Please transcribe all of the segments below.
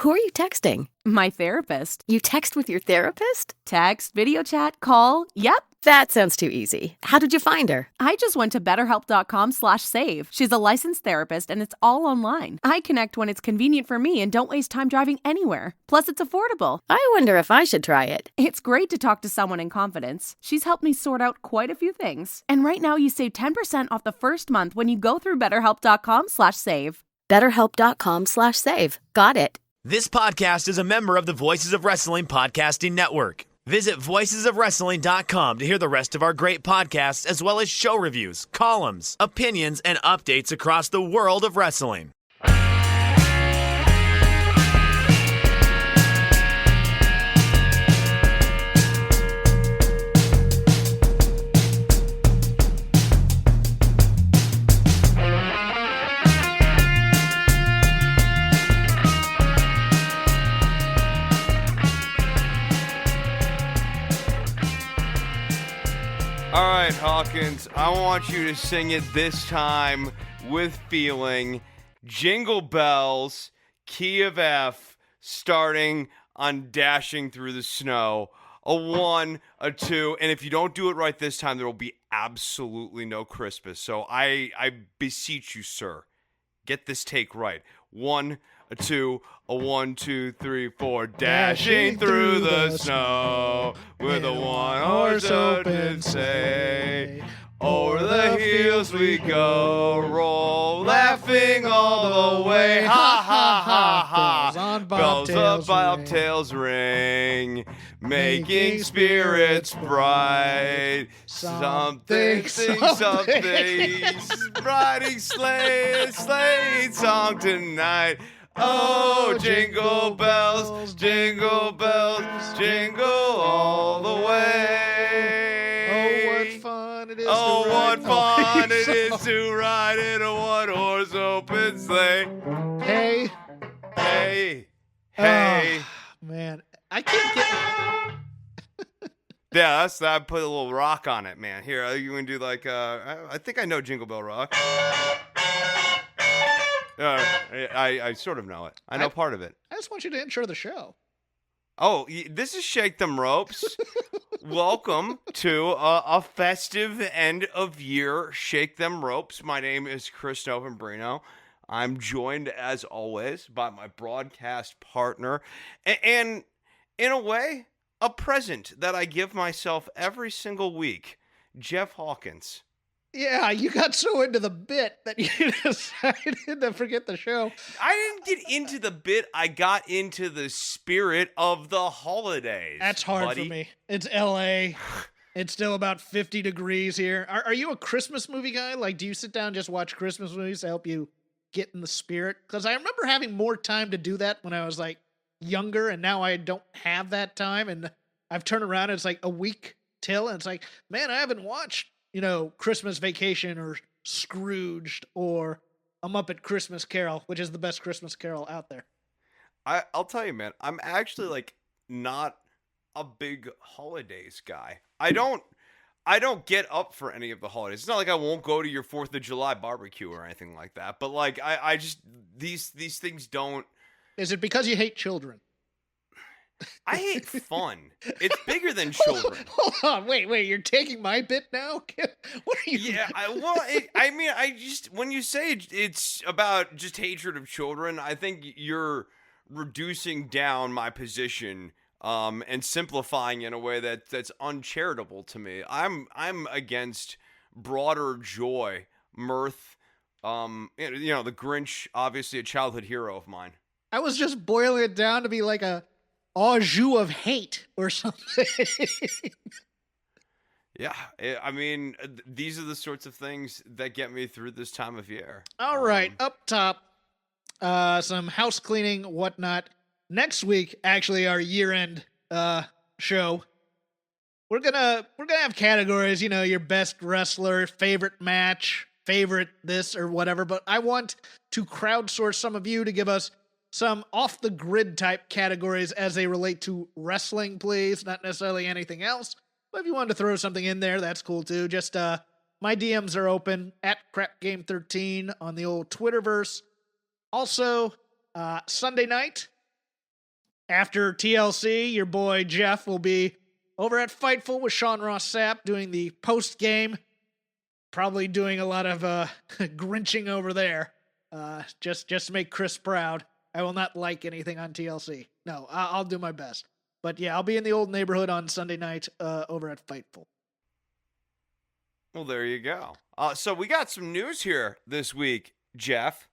Who are you texting? My therapist. You text with your therapist? Text, video chat, call. Yep. That sounds too easy. How did you find her? I just went to betterhelp.com/save. She's a licensed therapist and it's all online. I connect when it's convenient for me and don't waste time driving anywhere. Plus, it's affordable. I wonder if I should try it. It's great to talk to someone in confidence. She's helped me sort out quite a few things. And right now you save 10% off the first month when you go through betterhelp.com/save. BetterHelp.com/save. Got it. This podcast is a member of the Voices of Wrestling Podcasting Network. Visit voicesofwrestling.com to hear the rest of our great podcasts, as well as show reviews, columns, opinions, and updates across the world of wrestling. All right, Hawkins, I want you to sing it this time with feeling. Jingle bells, key of F, starting on Dashing Through the Snow. A 1, a 2, and if you don't do it right this time, there will be absolutely no Christmas. So I beseech you, sir, get this take right. 1, a 2, a 1, 2, 3, 4. Dashing through the snow with a one-horse open sleigh. Over the hills we go, roll, laughing all the way. Ha, ha, ha, ha. Bells on bobtails ring, making spirits bright. Something, riding sleigh song tonight. Oh, jingle bells, jingle all the way. Oh, what fun it is to ride in a one-horse open sleigh. Hey. Man, I can't get... Yeah, I put a little rock on it, man. Here, you gonna do like, I think I know Jingle Bell Rock. I sort of know it. I know part of it. I just want you to intro the show. Oh, this is Shake Them Ropes. Welcome to a festive end of year Shake Them Ropes. My name is Chris Novembrino. I'm joined, as always, by my broadcast partner. And in a way, a present that I give myself every single week, Jeff Hawkins. Yeah, you got so into the bit that you decided to forget the show. I didn't get into the bit. I got into the spirit of the holidays. That's hard buddy. for me. It's L.A. It's still about 50 degrees here. Are you a Christmas movie guy? Like, do you sit down and just watch Christmas movies to help you get in the spirit? Because I remember having more time to do that when I was, like, younger, and now I don't have that time. And I've turned around, and it's like a week till, and it's like, man, I haven't watched Christmas Vacation or Scrooged or A Muppet Christmas Carol, which is the best Christmas Carol out there. I'll tell you, man, I'm actually like not a big holidays guy. I don't get up for any of the holidays. It's not like I won't go to your 4th of July barbecue or anything like that. But like I just these things don't. Is it because you hate children? I hate fun. It's bigger than children. Hold on, wait. You're taking my bit now? What are you? Yeah, when you say it's about just hatred of children, I think you're reducing down my position and simplifying in a way that's uncharitable to me. I'm against broader joy, mirth. The Grinch, obviously a childhood hero of mine. I was just boiling it down to be like a au jus of hate or something. Yeah, I mean, these are the sorts of things that get me through this time of year. All right, up top, some house cleaning, whatnot. Next week, actually, our year-end show. We're gonna have categories. Your best wrestler, favorite match, favorite this or whatever. But I want to crowdsource some of you to give us some off-the-grid type categories as they relate to wrestling, please. Not necessarily anything else. But if you wanted to throw something in there, that's cool too. Just my DMs are open at CrapGame13 on the old Twitterverse. Also, Sunday night, After TLC, your boy Jeff will be over at Fightful with Sean Ross Sapp doing the post game. Probably doing a lot of grinching over there, just to make Chris proud. I will not like anything on TLC. No, I'll do my best. But yeah, I'll be in the old neighborhood on Sunday night over at Fightful. Well, there you go. So we got some news here this week, Jeff.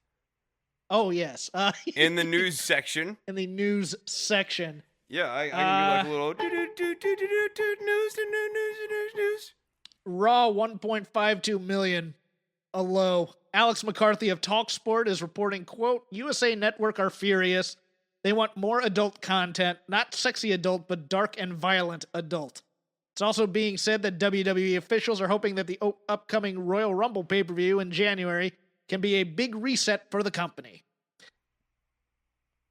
Oh, yes. In the news section. In the news section. Yeah, I can do like a little news. Raw 1.52 million, a low. Alex McCarthy of TalkSport is reporting, quote, USA Network are furious. They want more adult content, not sexy adult, but dark and violent adult. It's also being said that WWE officials are hoping that the upcoming Royal Rumble pay-per-view in January can be a big reset for the company.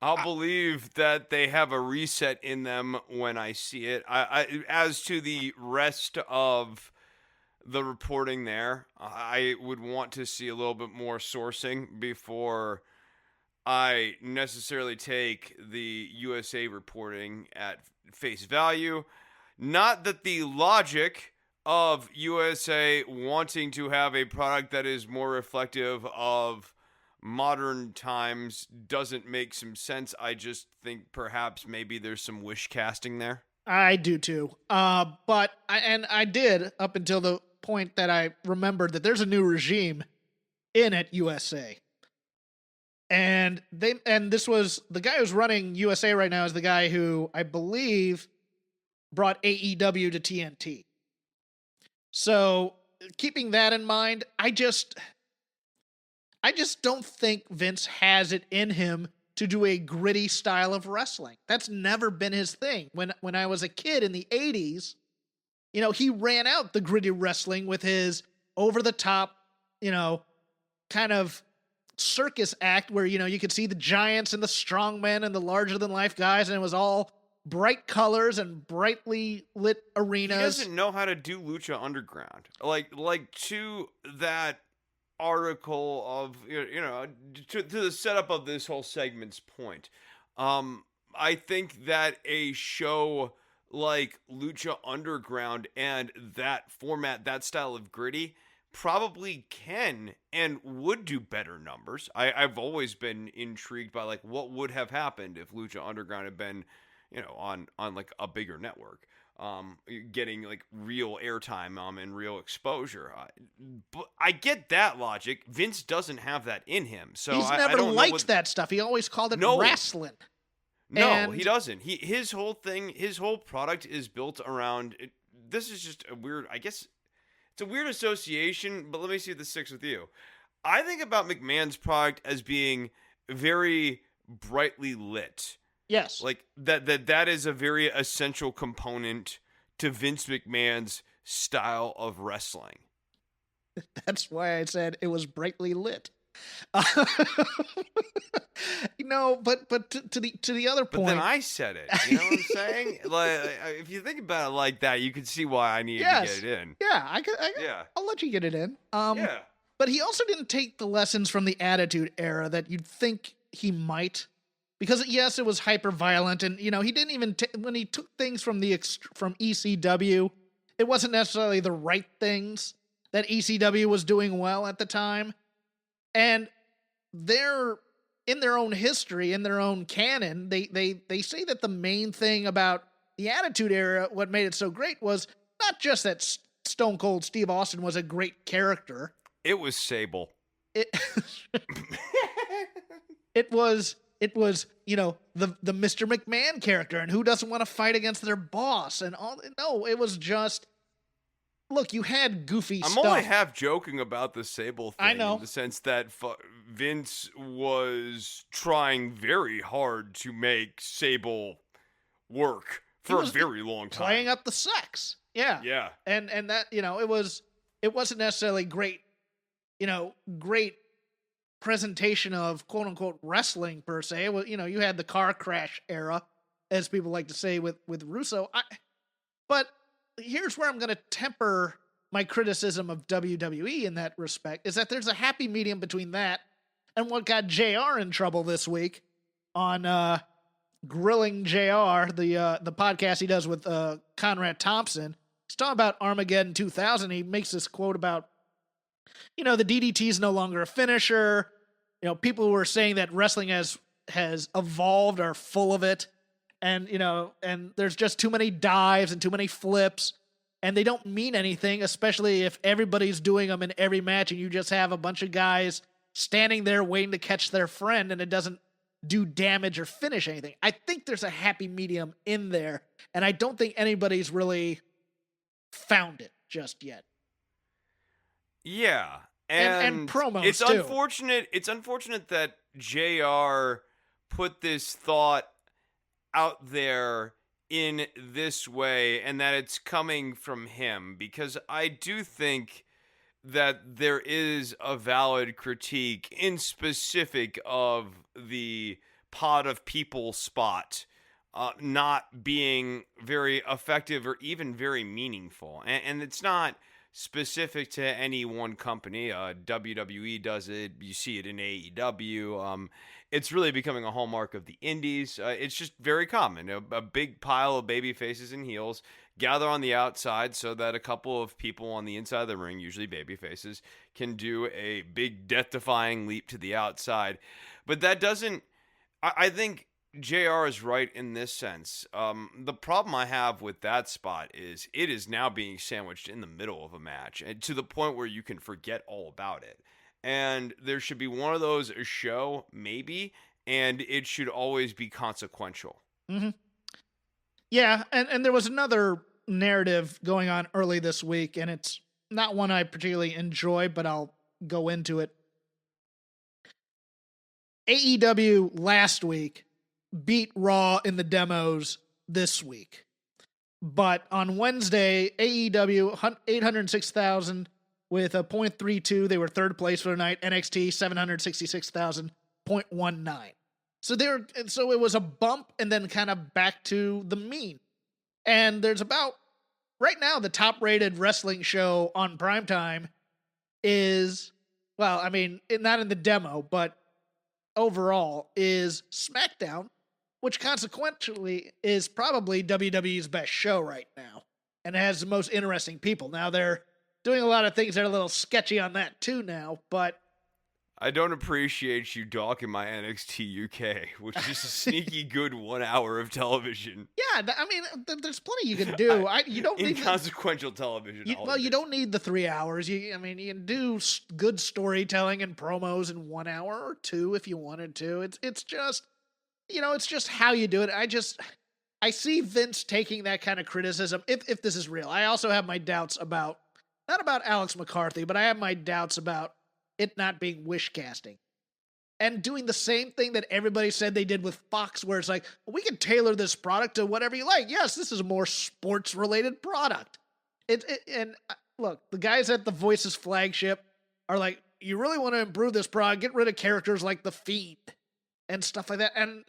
I'll believe that they have a reset in them when I see it. As to the rest of the reporting there, I would want to see a little bit more sourcing before I necessarily take the USA reporting at face value. Not that the logic of USA wanting to have a product that is more reflective of modern times doesn't make some sense. I just think perhaps maybe there's some wish casting there. I do too. But I did up until the point that I remembered that there's a new regime in at USA. And this was the guy who's running USA right now is the guy who I believe brought AEW to TNT. So keeping that in mind, I just don't think Vince has it in him to do a gritty style of wrestling. That's never been his thing. When I was a kid in the 80s, you know, he ran out the gritty wrestling with his over the top, you know, kind of circus act where, you know, you could see the giants and the strongmen and the larger than life guys, and it was all bright colors and brightly lit arenas. He doesn't know how to do Lucha Underground. Like to that article of, you know, to the setup of this whole segment's point. I think that a show like Lucha Underground and that format, that style of gritty, probably can and would do better numbers. I've always been intrigued by like what would have happened if Lucha Underground had been, you know, on like a bigger network, getting like real airtime and real exposure. But I get that logic. Vince doesn't have that in him, so he's I never don't liked that stuff. He always called it wrestling. No, he doesn't. His whole thing, his whole product is built around. This is just a weird. I guess it's a weird association, but let me see if this sticks with you. I think about McMahon's product as being very brightly lit. Yes. Like that is a very essential component to Vince McMahon's style of wrestling. That's why I said it was brightly lit. No, but to the other point. But then I said it. You know what I'm saying? Like, if you think about it like that, you can see why I needed to get it in. Yeah, yeah. I'll let you get it in. Yeah. But he also didn't take the lessons from the Attitude Era that you'd think he might. Because yes, it was hyper violent, and you know he didn't even when he took things from from ECW, it wasn't necessarily the right things that ECW was doing well at the time, and they're in their own history, in their own canon. They say that the main thing about the Attitude Era, what made it so great, was not just that Stone Cold Steve Austin was a great character. It was Sable. It was, you know, the Mr. McMahon character, and who doesn't want to fight against their boss and all. No, it was just, look, you had goofy stuff. I'm only half joking about the Sable thing. I know. In the sense that Vince was trying very hard to make Sable work for a very long time. Playing up the sex. Yeah. Yeah. And that, you know, it wasn't necessarily great, you know, great presentation of quote unquote wrestling per se. Well, you know, you had the car crash era, as people like to say with Russo. But here's where I'm going to temper my criticism of WWE in that respect, is that there's a happy medium between that and what got JR in trouble this week on grilling JR, the podcast he does with Conrad Thompson. He's talking about Armageddon 2000. He makes this quote about, the DDT is no longer a finisher. People who are saying that wrestling has evolved are full of it. And, and there's just too many dives and too many flips, and they don't mean anything, especially if everybody's doing them in every match and you just have a bunch of guys standing there waiting to catch their friend and it doesn't do damage or finish anything. I think there's a happy medium in there, and I don't think anybody's really found it just yet. Yeah. And promos it's too. It's unfortunate that JR put this thought out there in this way and that it's coming from him, because I do think that there is a valid critique in specific of the pot of people spot not being very effective or even very meaningful. And it's not specific to any one company. WWE does it. You see it in AEW. It's really becoming a hallmark of the indies. It's just very common. A big pile of baby faces and heels gather on the outside so that a couple of people on the inside of the ring, usually baby faces, can do a big death-defying leap to the outside. But that doesn't... I think JR is right in this sense. The problem I have with that spot is it is now being sandwiched in the middle of a match, and to the point where you can forget all about it. And there should be one of those a show, maybe, and it should always be consequential. Mm-hmm. Yeah, and there was another narrative going on early this week, and it's not one I particularly enjoy, but I'll go into it. AEW last week beat Raw in the demos this week. But on Wednesday, AEW 806,000 with a .32. They were third place for the night. NXT 766,000.19. So it was a bump and then kind of back to the mean. And there's about right now the top rated wrestling show on primetime is, well, I mean, not in the demo, but overall is SmackDown, which consequently is probably WWE's best show right now and has the most interesting people. Now they're doing a lot of things that are a little sketchy on that too now, but I don't appreciate you dogging my NXT UK, which is a sneaky good 1 hour of television. Yeah, I mean, there's plenty you can do. You don't need inconsequential television. You don't need the 3 hours. You can do good storytelling and promos in 1 hour or two if you wanted to. It's just, it's just how you do it. I see Vince taking that kind of criticism if this is real. I also have my doubts about, not about Alex McCarthy, but I have my doubts about it not being wish casting and doing the same thing that everybody said they did with Fox, where it's like, we can tailor this product to whatever you like. Yes, this is a more sports related product. And look, the guys at the Voices flagship are like, you really want to improve this product, get rid of characters like the Fiend and stuff like that. And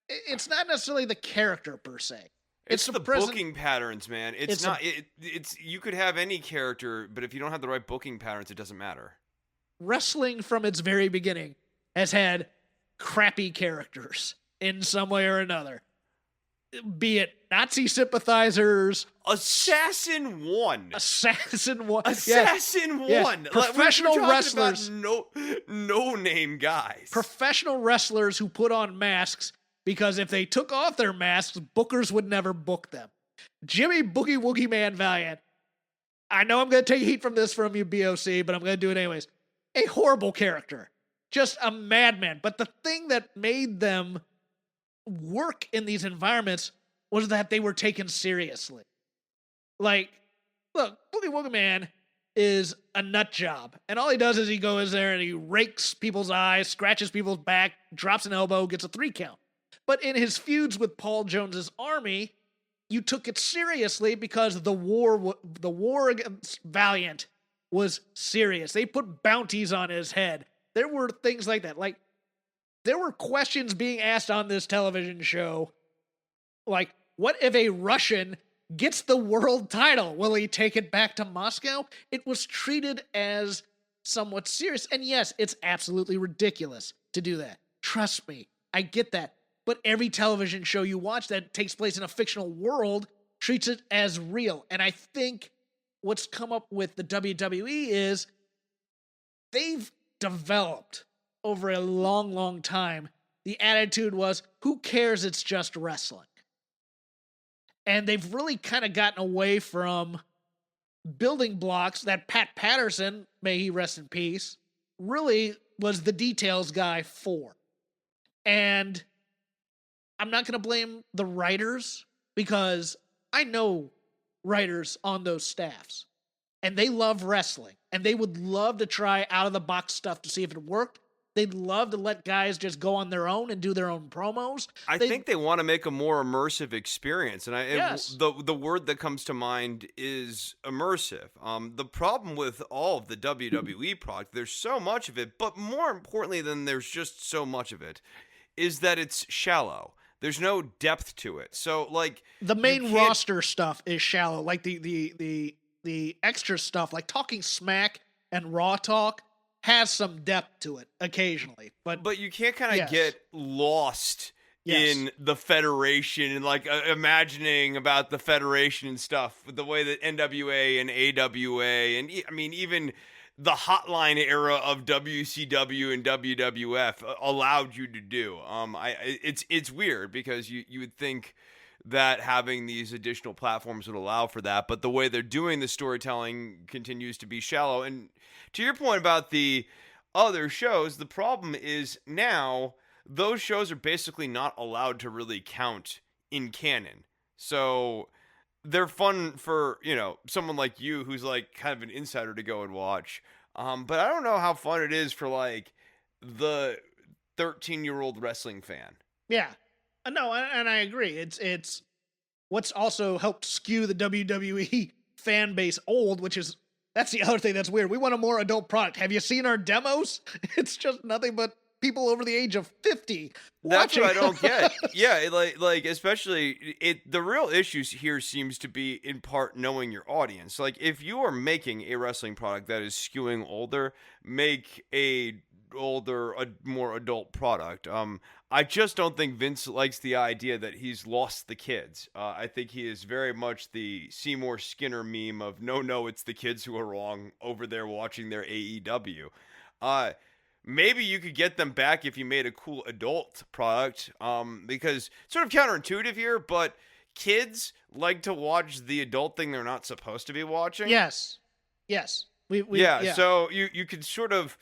it's not necessarily the character per se. It's the booking patterns, man. It's you could have any character, but if you don't have the right booking patterns, it doesn't matter. Wrestling from its very beginning has had crappy characters in some way or another. Be it Nazi sympathizers. Assassin 1. Yeah. Professional wrestlers. No name guys. Professional wrestlers who put on masks because if they took off their masks, bookers would never book them. Jimmy Boogie Woogie Man Valiant. I know I'm going to take heat from this from you, BOC, but I'm going to do it anyways. A horrible character. Just a madman. But the thing that made them work in these environments was that they were taken seriously. Like, look, Boogie Woogie Man is a nut job. And all he does is he goes there and he rakes people's eyes, scratches people's back, drops an elbow, gets a 3 count. But in his feuds with Paul Jones's army, you took it seriously because the war against Valiant was serious. They put bounties on his head. There were things like that. Like, there were questions being asked on this television show. Like, what if a Russian gets the world title? Will he take it back to Moscow? It was treated as somewhat serious. And yes, it's absolutely ridiculous to do that. Trust me, I get that. but every television show you watch that takes place in a fictional world treats it as real. And I think what's come up with the WWE is they've developed over a long, long time. The attitude was, who cares? It's just wrestling. And they've really kind of gotten away from building blocks that Pat Patterson, may he rest in peace, really was the details guy for. And I'm not going to blame the writers, because I know writers on those staffs and they love wrestling and they would love to try out of the box stuff to see if it worked. They'd love to let guys just go on their own and do their own promos. I think they want to make a more immersive experience. And Yes. the word that comes to mind is immersive. The problem with all of the WWE product, there's so much of it, but more importantly than there's just so much of it, is that it's shallow. There's no depth to it. So, like, the main roster stuff is shallow. Like the extra stuff, like talking smack and raw talk, has some depth to it occasionally. But you can't kind of yes. get lost Yes. in the Federation and like imagining about the Federation and stuff, the way that NWA and AWA and I mean even the hotline era of WCW and WWF allowed you to do. It's weird because you would think that having these additional platforms would allow for that, but the way they're doing the storytelling continues to be shallow. And to your point about the other shows, the problem is now those shows are basically not allowed to really count in canon. So they're fun for, someone like you who's like kind of an insider to go and watch. But I don't know how fun it is for like the 13-year-old wrestling fan. Yeah. No, and I agree. It's what's also helped skew the WWE fan base old, that's the other thing that's weird. We want a more adult product. Have you seen our demos? It's just nothing but people over the age of 50 That's watching. what I don't get. Yeah, like especially the real issues here seems to be in part knowing your audience. Like if you are making a wrestling product that is skewing older, make a more adult product. I just don't think Vince likes the idea that he's lost the kids. I think he is very much the Seymour Skinner meme of no, it's the kids who are wrong over there watching their AEW. Maybe you could get them back if you made a cool adult product, because it's sort of counterintuitive here, but kids like to watch the adult thing they're not supposed to be watching. Yes. So you could sort of,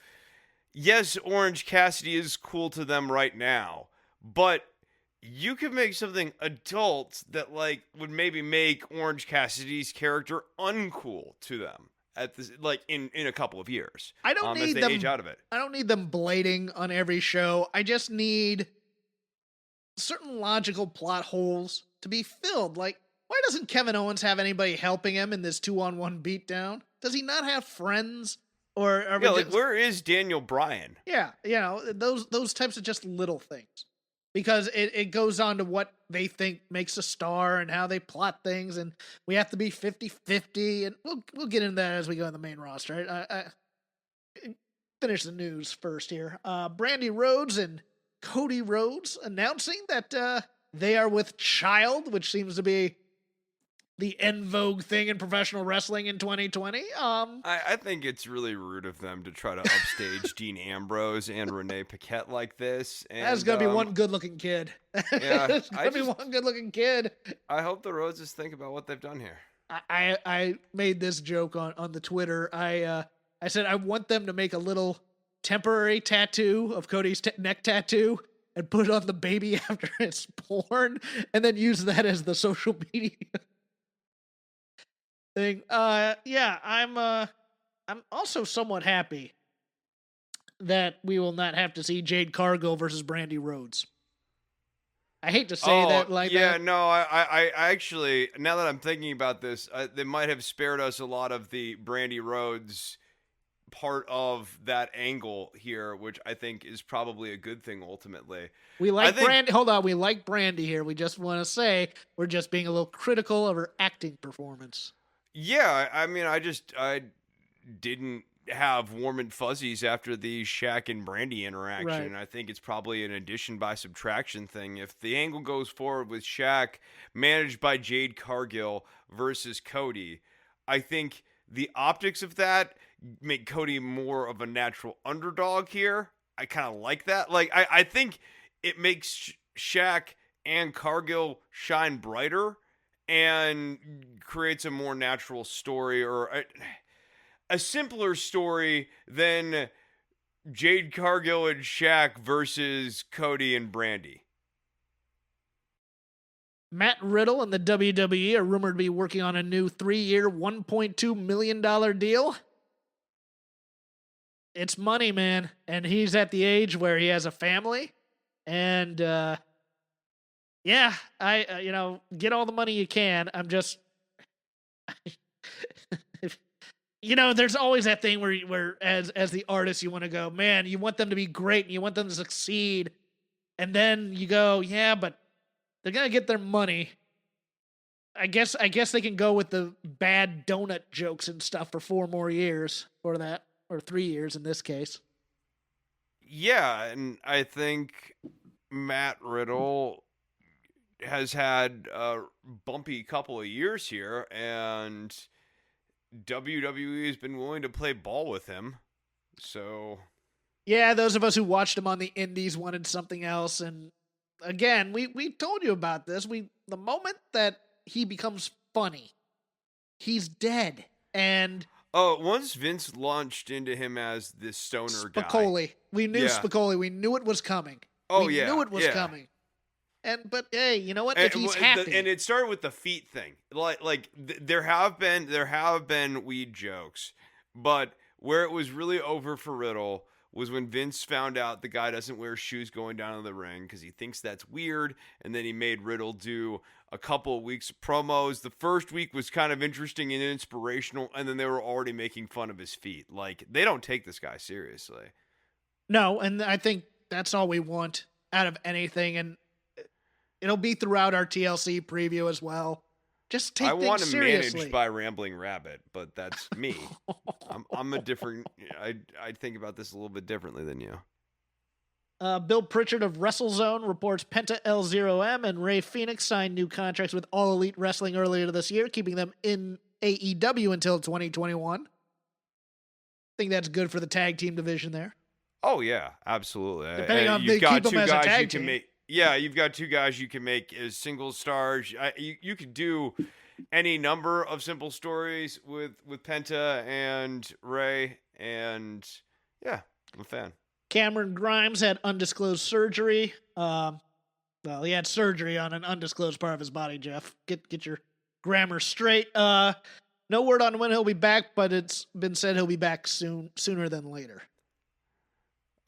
yes, Orange Cassidy is cool to them right now, but you could make something adult that like would maybe make Orange Cassidy's character uncool to them at this, like in a couple of years. I don't need as they them age out of it. I don't need them blading on every show. I just need certain logical plot holes to be filled. Like, why doesn't Kevin Owens have anybody helping him in this 2-on-1 beatdown? Does he not have friends? Or where is Daniel Bryan? Yeah, those types of just little things. Because it goes on to what they think makes a star and how they plot things, and we have to be 50-50, and we'll get into that as we go in the main roster. I finish the news first here. Brandy Rhodes and Cody Rhodes announcing that they are with child, which seems to be the en vogue thing in professional wrestling in 2020. I think it's really rude of them to try to upstage Dean Ambrose and Renee Paquette like this. And, that's gonna be one good-looking kid. Yeah, it's gonna be one good-looking kid. I hope the Rhodeses think about what they've done here. I made this joke on the Twitter. I said I want them to make a little temporary tattoo of Cody's neck tattoo and put it on the baby after it's born, and then use that as the social media thing. I'm also somewhat happy that we will not have to see Jade Cargill versus Brandy Rhodes. I hate to say that like that. Yeah, no, I actually, now that I'm thinking about this, they might have spared us a lot of the Brandy Rhodes part of that angle here, which I think is probably a good thing ultimately. We like Brandy. Hold on, we like Brandy here. We just want to say we're just being a little critical of her acting performance. Yeah, I mean, I didn't have warm and fuzzies after the Shaq and Brandy interaction. Right. I think it's probably an addition by subtraction thing. If the angle goes forward with Shaq managed by Jade Cargill versus Cody, I think the optics of that make Cody more of a natural underdog here. I kind of like that. Like, I think it makes Shaq and Cargill shine brighter and creates a more natural story, or a simpler story than Jade Cargill and Shaq versus Cody and Brandy. Matt Riddle and the WWE are rumored to be working on a new 3-year, $1.2 million deal. It's money, man. And he's at the age where he has a family. And, yeah, get all the money you can. I'm just, there's always that thing where as the artist, you want to go, man, you want them to be great and you want them to succeed. And then you go, yeah, but they're going to get their money. I guess they can go with the bad donut jokes and stuff for 4 more years or that, or 3 years in this case. Yeah, and I think Matt Riddle has had a bumpy couple of years here, and WWE has been willing to play ball with him. So, yeah, those of us who watched him on the indies wanted something else. And again, we told you about this. The moment that he becomes funny, he's dead. And once Vince launched into him as this stoner Spicoli. guy. We knew Spicoli. We knew it was coming. We knew it was coming. But hey, you know what? If he's happy, and it started with the feet thing. There have been weed jokes, but where it was really over for Riddle was when Vince found out the guy doesn't wear shoes going down to the ring because he thinks that's weird, and then he made Riddle do a couple of weeks of promos. The first week was kind of interesting and inspirational, and then they were already making fun of his feet. Like, they don't take this guy seriously. No, and I think that's all we want out of anything, and it'll be throughout our TLC preview as well. Just take things seriously. I want him managed by Rambling Rabbit, but that's me. I'm a different. I think about this a little bit differently than you. Bill Pritchard of WrestleZone reports Penta L0M and Rey Fenix signed new contracts with All Elite Wrestling earlier this year, keeping them in AEW until 2021. I think that's good for the tag team division there. Oh yeah, absolutely. Depending on they keep them as a tag team. Yeah, you've got 2 guys you can make as single stars. You could do any number of simple stories with Penta and Rey, and yeah, I'm a fan. Cameron Grimes had undisclosed surgery. Well, he had surgery on an undisclosed part of his body, Jeff. Get your grammar straight. No word on when he'll be back, but it's been said he'll be back sooner than later.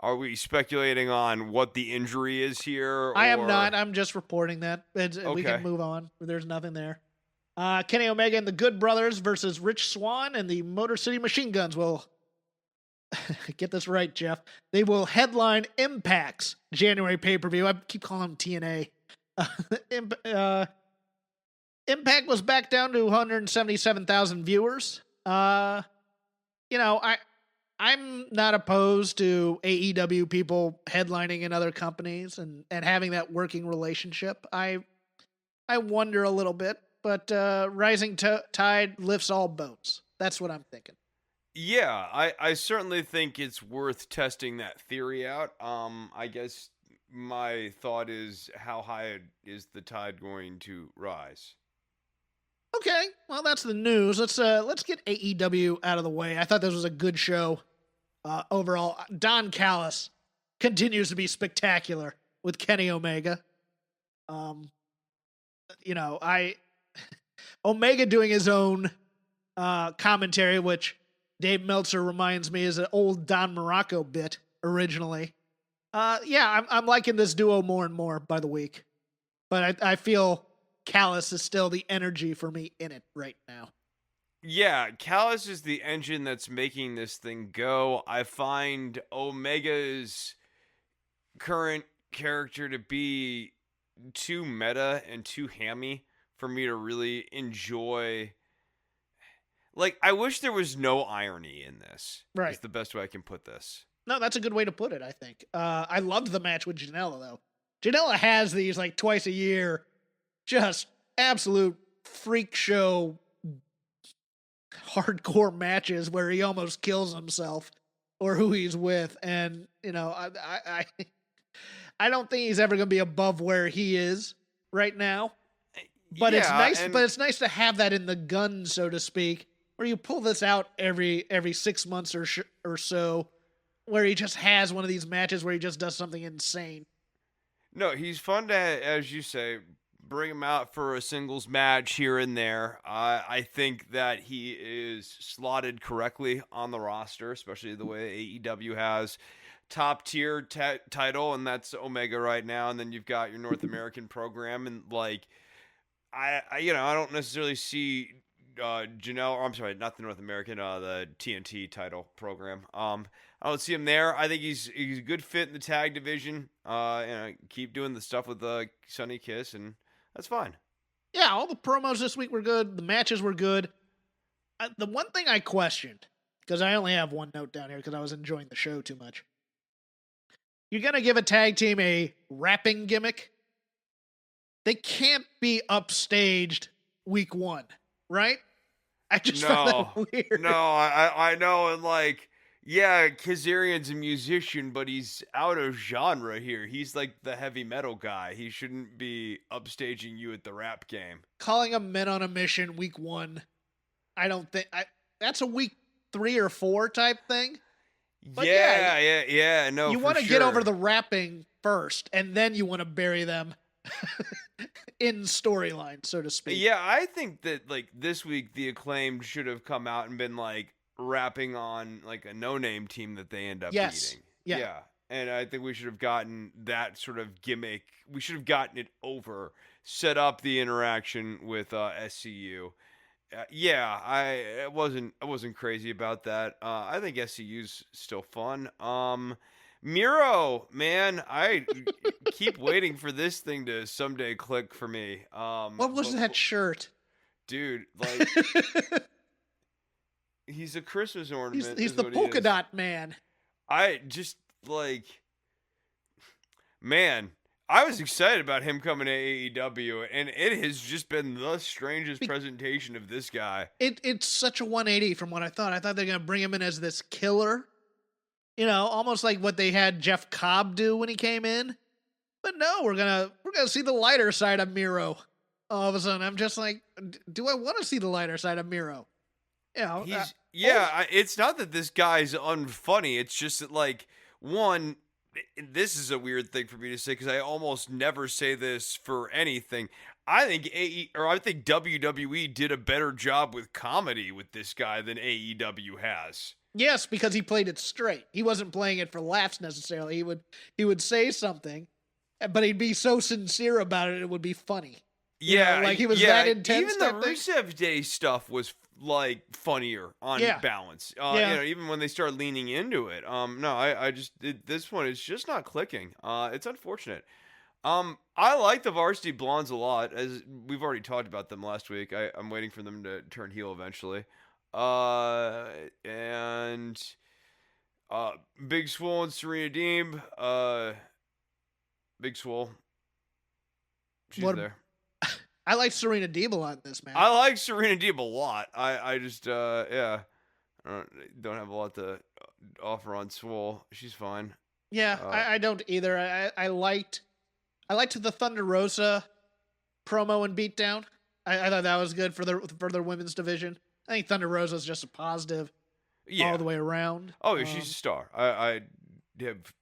Are we speculating on what the injury is here? I am not. I'm just reporting that. Okay. We can move on. There's nothing there. Kenny Omega and the Good Brothers versus Rich Swann and the Motor City Machine Guns will get this right, Jeff. They will headline Impact's January pay-per-view. I keep calling them TNA. Impact was back down to 177,000 viewers. I'm not opposed to AEW people headlining in other companies and having that working relationship. I wonder a little bit, but rising tide lifts all boats. That's what I'm thinking. Yeah, I certainly think it's worth testing that theory out. I guess my thought is, how high is the tide going to rise? Okay, well, that's the news. Let's get AEW out of the way. I thought this was a good show overall. Don Callis continues to be spectacular with Kenny Omega. Omega doing his own commentary, which Dave Meltzer reminds me is an old Don Morocco bit originally. I'm liking this duo more and more by the week. But I feel Callis is still the energy for me in it right now. Yeah, Callis is the engine that's making this thing go. I find Omega's current character to be too meta and too hammy for me to really enjoy. like, I wish there was no irony in this. Right. Is the best way I can put this. No, that's a good way to put it, I think. I loved the match with Janela, though. Janela has these, like, twice a year, just absolute freak show hardcore matches where he almost kills himself or who he's with. And, you know, I don't think he's ever going to be above where he is right now. But it's nice. But it's nice to have that in the gun, so to speak, where you pull this out every 6 months or so, where he just has one of these matches where he just does something insane. No, he's fun to, as you say, bring him out for a singles match here and there. I think that he is slotted correctly on the roster, especially the way AEW has top tier title, and that's Omega right now. And then you've got your North American program, and like, I don't necessarily see Janelle, or I'm sorry, not the North American, the TNT title program. I don't see him there. I think he's a good fit in the tag division. Keep doing the stuff with Sonny Kiss, and that's fine. Yeah, all the promos this week were good. The matches were good. The one thing I questioned, because I only have one note down here because I was enjoying the show too much. You're going to give a tag team a rapping gimmick? They can't be upstaged week 1, right? I just found that weird. No, I know, and like, yeah, Kazarian's a musician, but he's out of genre here. He's like the heavy metal guy. He shouldn't be upstaging you at the rap game. Calling them Men on a Mission week 1, I don't think... that's a week 3 or 4 type thing. But yeah. No, you want to get over the rapping first, and then you want to bury them in storyline, so to speak. Yeah, I think that like this week the Acclaimed should have come out and been like rapping on like a no-name team that they end up beating. Yeah. And I think we should have gotten that sort of gimmick. We should have gotten it over, set up the interaction with SCU. I wasn't crazy about that. I think SCU's still fun. Miro, man, I keep waiting for this thing to someday click for me. What was that shirt? Dude, like, he's a Christmas ornament. He's the polka dot man. I just, like, man, I was excited about him coming to AEW, and it has just been the strangest presentation of this guy. It's such a 180 from what I thought. I thought they're going to bring him in as this killer. You know, almost like what they had Jeff Cobb do when he came in. But no, we're gonna see the lighter side of Miro. All of a sudden, I'm just like, do I want to see the lighter side of Miro? You know, it's not that this guy's unfunny. It's just that, like, one, this is a weird thing for me to say because I almost never say this for anything. I think WWE did a better job with comedy with this guy than AEW has. Yes, because he played it straight. He wasn't playing it for laughs necessarily. He would say something, but he'd be so sincere about it would be funny. Yeah, like he was that intense. Even the Rusev Day stuff was like funnier on balance. Even when they start leaning into it. This one is just not clicking. It's unfortunate. I like the Varsity Blondes a lot, as we've already talked about them last week. I'm waiting for them to turn heel eventually. Big Swole and Serena Deeb. Big Swole. She's there. I like Serena Deeb a lot in this match. I like Serena Deeb a lot. I just don't have a lot to offer on Swole. She's fine. Yeah, I don't either. I liked the Thunder Rosa promo and beatdown. I thought that was good for their women's division. I think Thunder Rosa is just a positive all the way around. Oh, yeah, she's a star. I have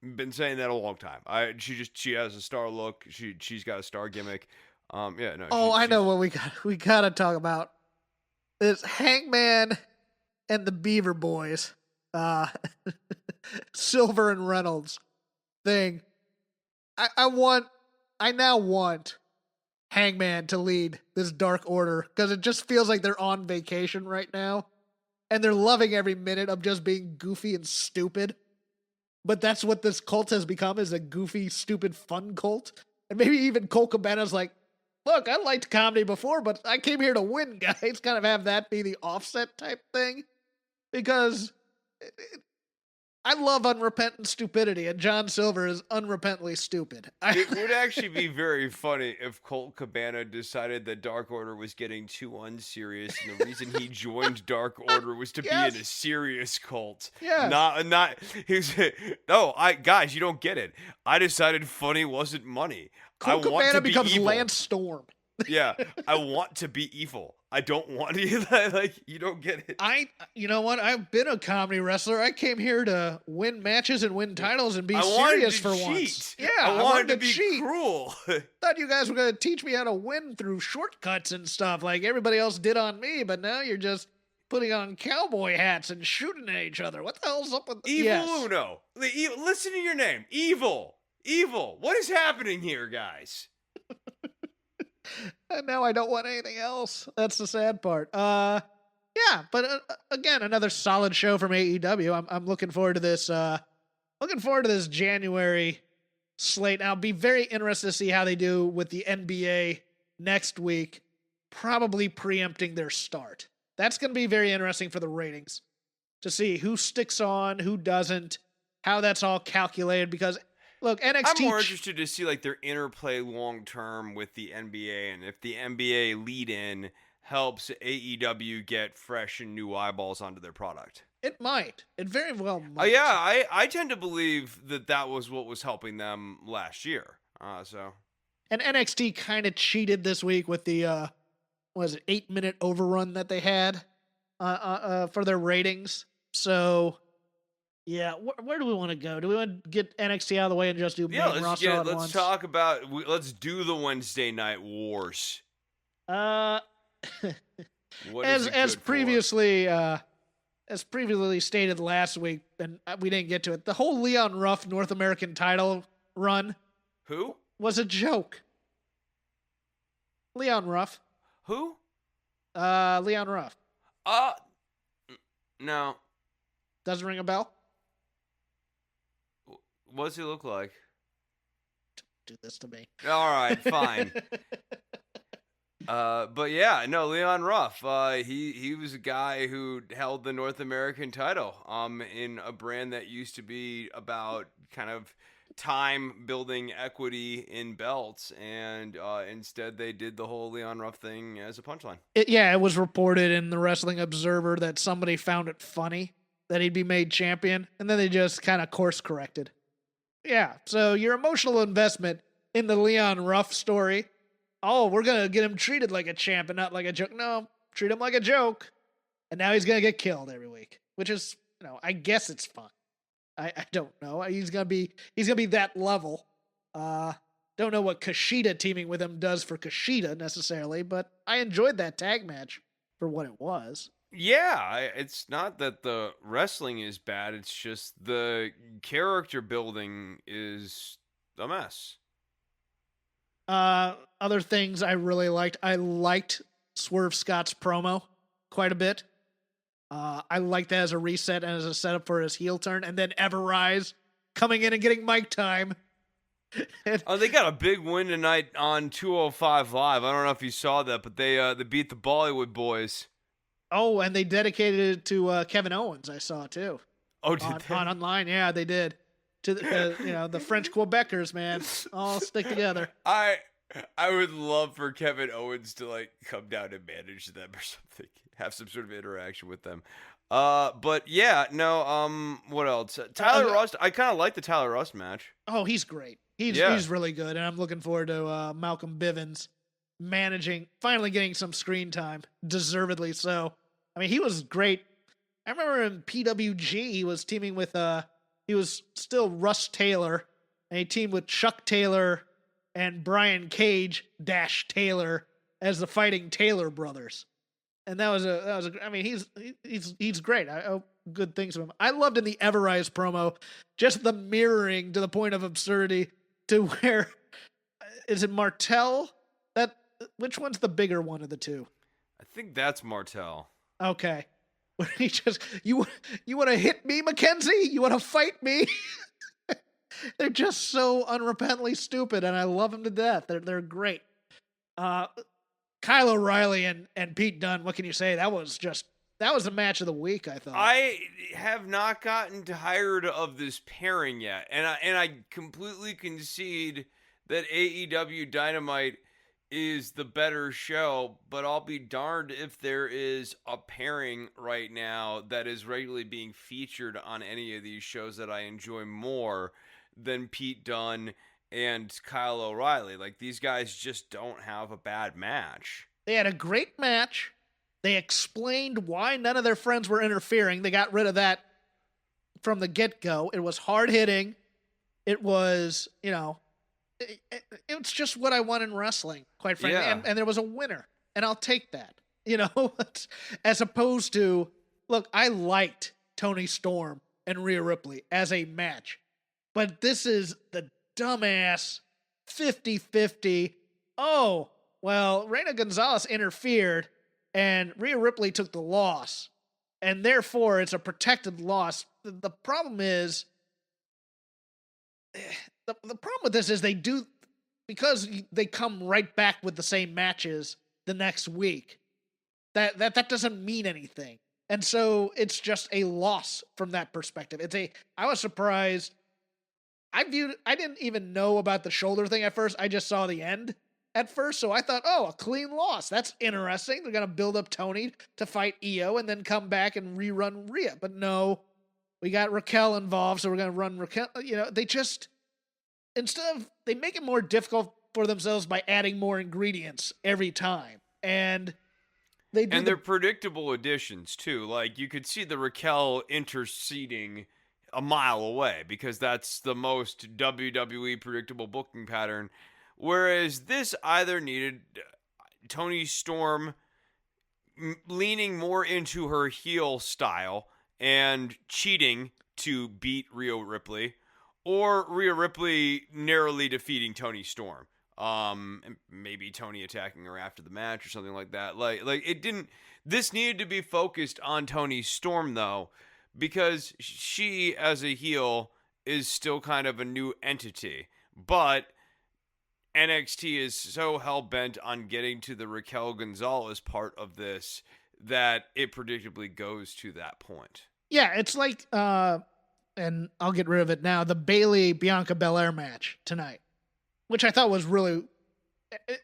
been saying that a long time. She has a star look. She's got a star gimmick. I know what we gotta talk about. It's Hangman and the Beaver Boys, Silver and Reynolds thing. I now want Hangman to lead this Dark Order because it just feels like they're on vacation right now, and they're loving every minute of just being goofy and stupid. But that's what this cult has become, is a goofy, stupid, fun cult. And maybe even Colt Cabana's like, look, I liked comedy before, but I came here to win, guys. Kind of have that be the offset type thing. Because I love unrepentant stupidity, and John Silver is unrepentantly stupid. It would actually be very funny if Colt Cabana decided that Dark Order was getting too unserious, and the reason he joined Dark Order was to be in a serious cult. Yes. Not. He's no. Guys, you don't get it. I decided funny wasn't money. Colt I want Cabana to be becomes evil. Lance Storm. Yeah, I want to be evil. I don't want to, like, you don't get it. You know what? I've been a comedy wrestler. I came here to win matches and win titles and be serious for once. Yeah, I wanted to be cheat. cruel. Thought you guys were going to teach me how to win through shortcuts and stuff like everybody else did on me, but now you're just putting on cowboy hats and shooting at each other. What the hell's up with Evil Uno. Listen to your name. Evil. What is happening here, guys? And now I don't want anything else. That's the sad part. Yeah, but again, another solid show from AEW. I'm looking forward to this. Looking forward to this January slate. I'll be very interested to see how they do with the NBA next week. Probably preempting their start. That's going to be very interesting for the ratings to see who sticks on, who doesn't, how that's all calculated. Because look, NXT. I'm more interested to see like their interplay long term with the NBA, and if the NBA lead in helps AEW get fresh and new eyeballs onto their product. It might. It very well might. Yeah, I tend to believe that was what was helping them last year. And NXT kind of cheated this week with the 8-minute overrun that they had for their ratings. So. Yeah, where do we want to go? Do we want to get NXT out of the way and just do main roster at once? Let's talk about. Let's do the Wednesday Night Wars. As previously stated last week, and we didn't get to it. The whole Leon Ruff North American title run. Who? Was a joke. Leon Ruff. Who? Leon Ruff. No. Doesn't ring a bell? What does he look like? Do this to me. All right, fine. But yeah, no, Leon Ruff. He was a guy who held the North American title. In a brand that used to be about kind of time building equity in belts, and instead they did the whole Leon Ruff thing as a punchline. It was reported in the Wrestling Observer that somebody found it funny that he'd be made champion, and then they just kind of course corrected. Yeah, so your emotional investment in the Leon Ruff story, we're going to get him treated like a champ and not like a joke. No, treat him like a joke. And now he's going to get killed every week, which is, I guess it's fun. I don't know. He's going to be that level. Don't know what Kushida teaming with him does for Kushida necessarily, but I enjoyed that tag match for what it was. Yeah, it's not that the wrestling is bad. It's just the character building is a mess. Other things I really liked. I liked Swerve Scott's promo quite a bit. I liked that as a reset and as a setup for his heel turn. And then Everrise coming in and getting mic time. They got a big win tonight on 205 Live. I don't know if you saw that, but they beat the Bollywood Boys. Oh, and they dedicated it to Kevin Owens, I saw, too. Oh, did they? On online, yeah, they did. To the French Quebecers, man, all stick together. I would love for Kevin Owens to, like, come down and manage them or something. Have some sort of interaction with them. But, yeah, no, what else? Tyler Rust, I kind of like the Tyler Rust match. Oh, he's great. He's really good, and I'm looking forward to Malcolm Bivens finally getting some screen time, deservedly so. I mean, he was great. I remember in PWG, he was teaming with, he was still Russ Taylor, and he teamed with Chuck Taylor and Brian Cage - Taylor as the Fighting Taylor brothers. And that was I mean, he's great. I hope good things of him. I loved in the Everrise promo, just the mirroring to the point of absurdity to where, is it Martel? Which one's the bigger one of the two? I think that's Martel. Okay. Where he just, you want to hit me, Mackenzie? You want to fight me? They're just so unrepentantly stupid, and I love them to death. They're great. Kyle O'Reilly and Pete Dunne, what can you say? That was the match of the week, I thought. I have not gotten tired of this pairing yet, and I completely concede that AEW Dynamite is the better show, but I'll be darned if there is a pairing right now that is regularly being featured on any of these shows that I enjoy more than Pete Dunne and Kyle O'Reilly. Like, these guys just don't have a bad match. They had a great match. They explained why none of their friends were interfering. They got rid of that from the get-go. It was hard-hitting. It was, it's just what I want in wrestling, quite frankly. Yeah. And there was a winner, and I'll take that, as opposed to, look, I liked Tony Storm and Rhea Ripley as a match, but this is the dumbass 50-50. Oh, well, Reina Gonzalez interfered, and Rhea Ripley took the loss, and therefore it's a protected loss. The problem is, the problem with this is because they come right back with the same matches the next week, that doesn't mean anything. And so it's just a loss from that perspective. I was surprised. I didn't even know about the shoulder thing at first. I just saw the end at first. So I thought, a clean loss. That's interesting. They're going to build up Tony to fight Io and then come back and rerun Rhea. But no, we got Raquel involved. So we're going to run Raquel. They just, they make it more difficult for themselves by adding more ingredients every time. And they're predictable additions too. Like, you could see the Raquel interceding a mile away because that's the most WWE predictable booking pattern. Whereas this either needed Toni Storm leaning more into her heel style and cheating to beat Rhea Ripley, or Rhea Ripley narrowly defeating Toni Storm. And maybe Tony attacking her after the match or something like that. Like it didn't. This needed to be focused on Toni Storm though, because she as a heel is still kind of a new entity. But NXT is so hell bent on getting to the Raquel Gonzalez part of this that it predictably goes to that point. Yeah, it's like, and I'll get rid of it now, the Bayley Bianca Belair match tonight, which I thought was really,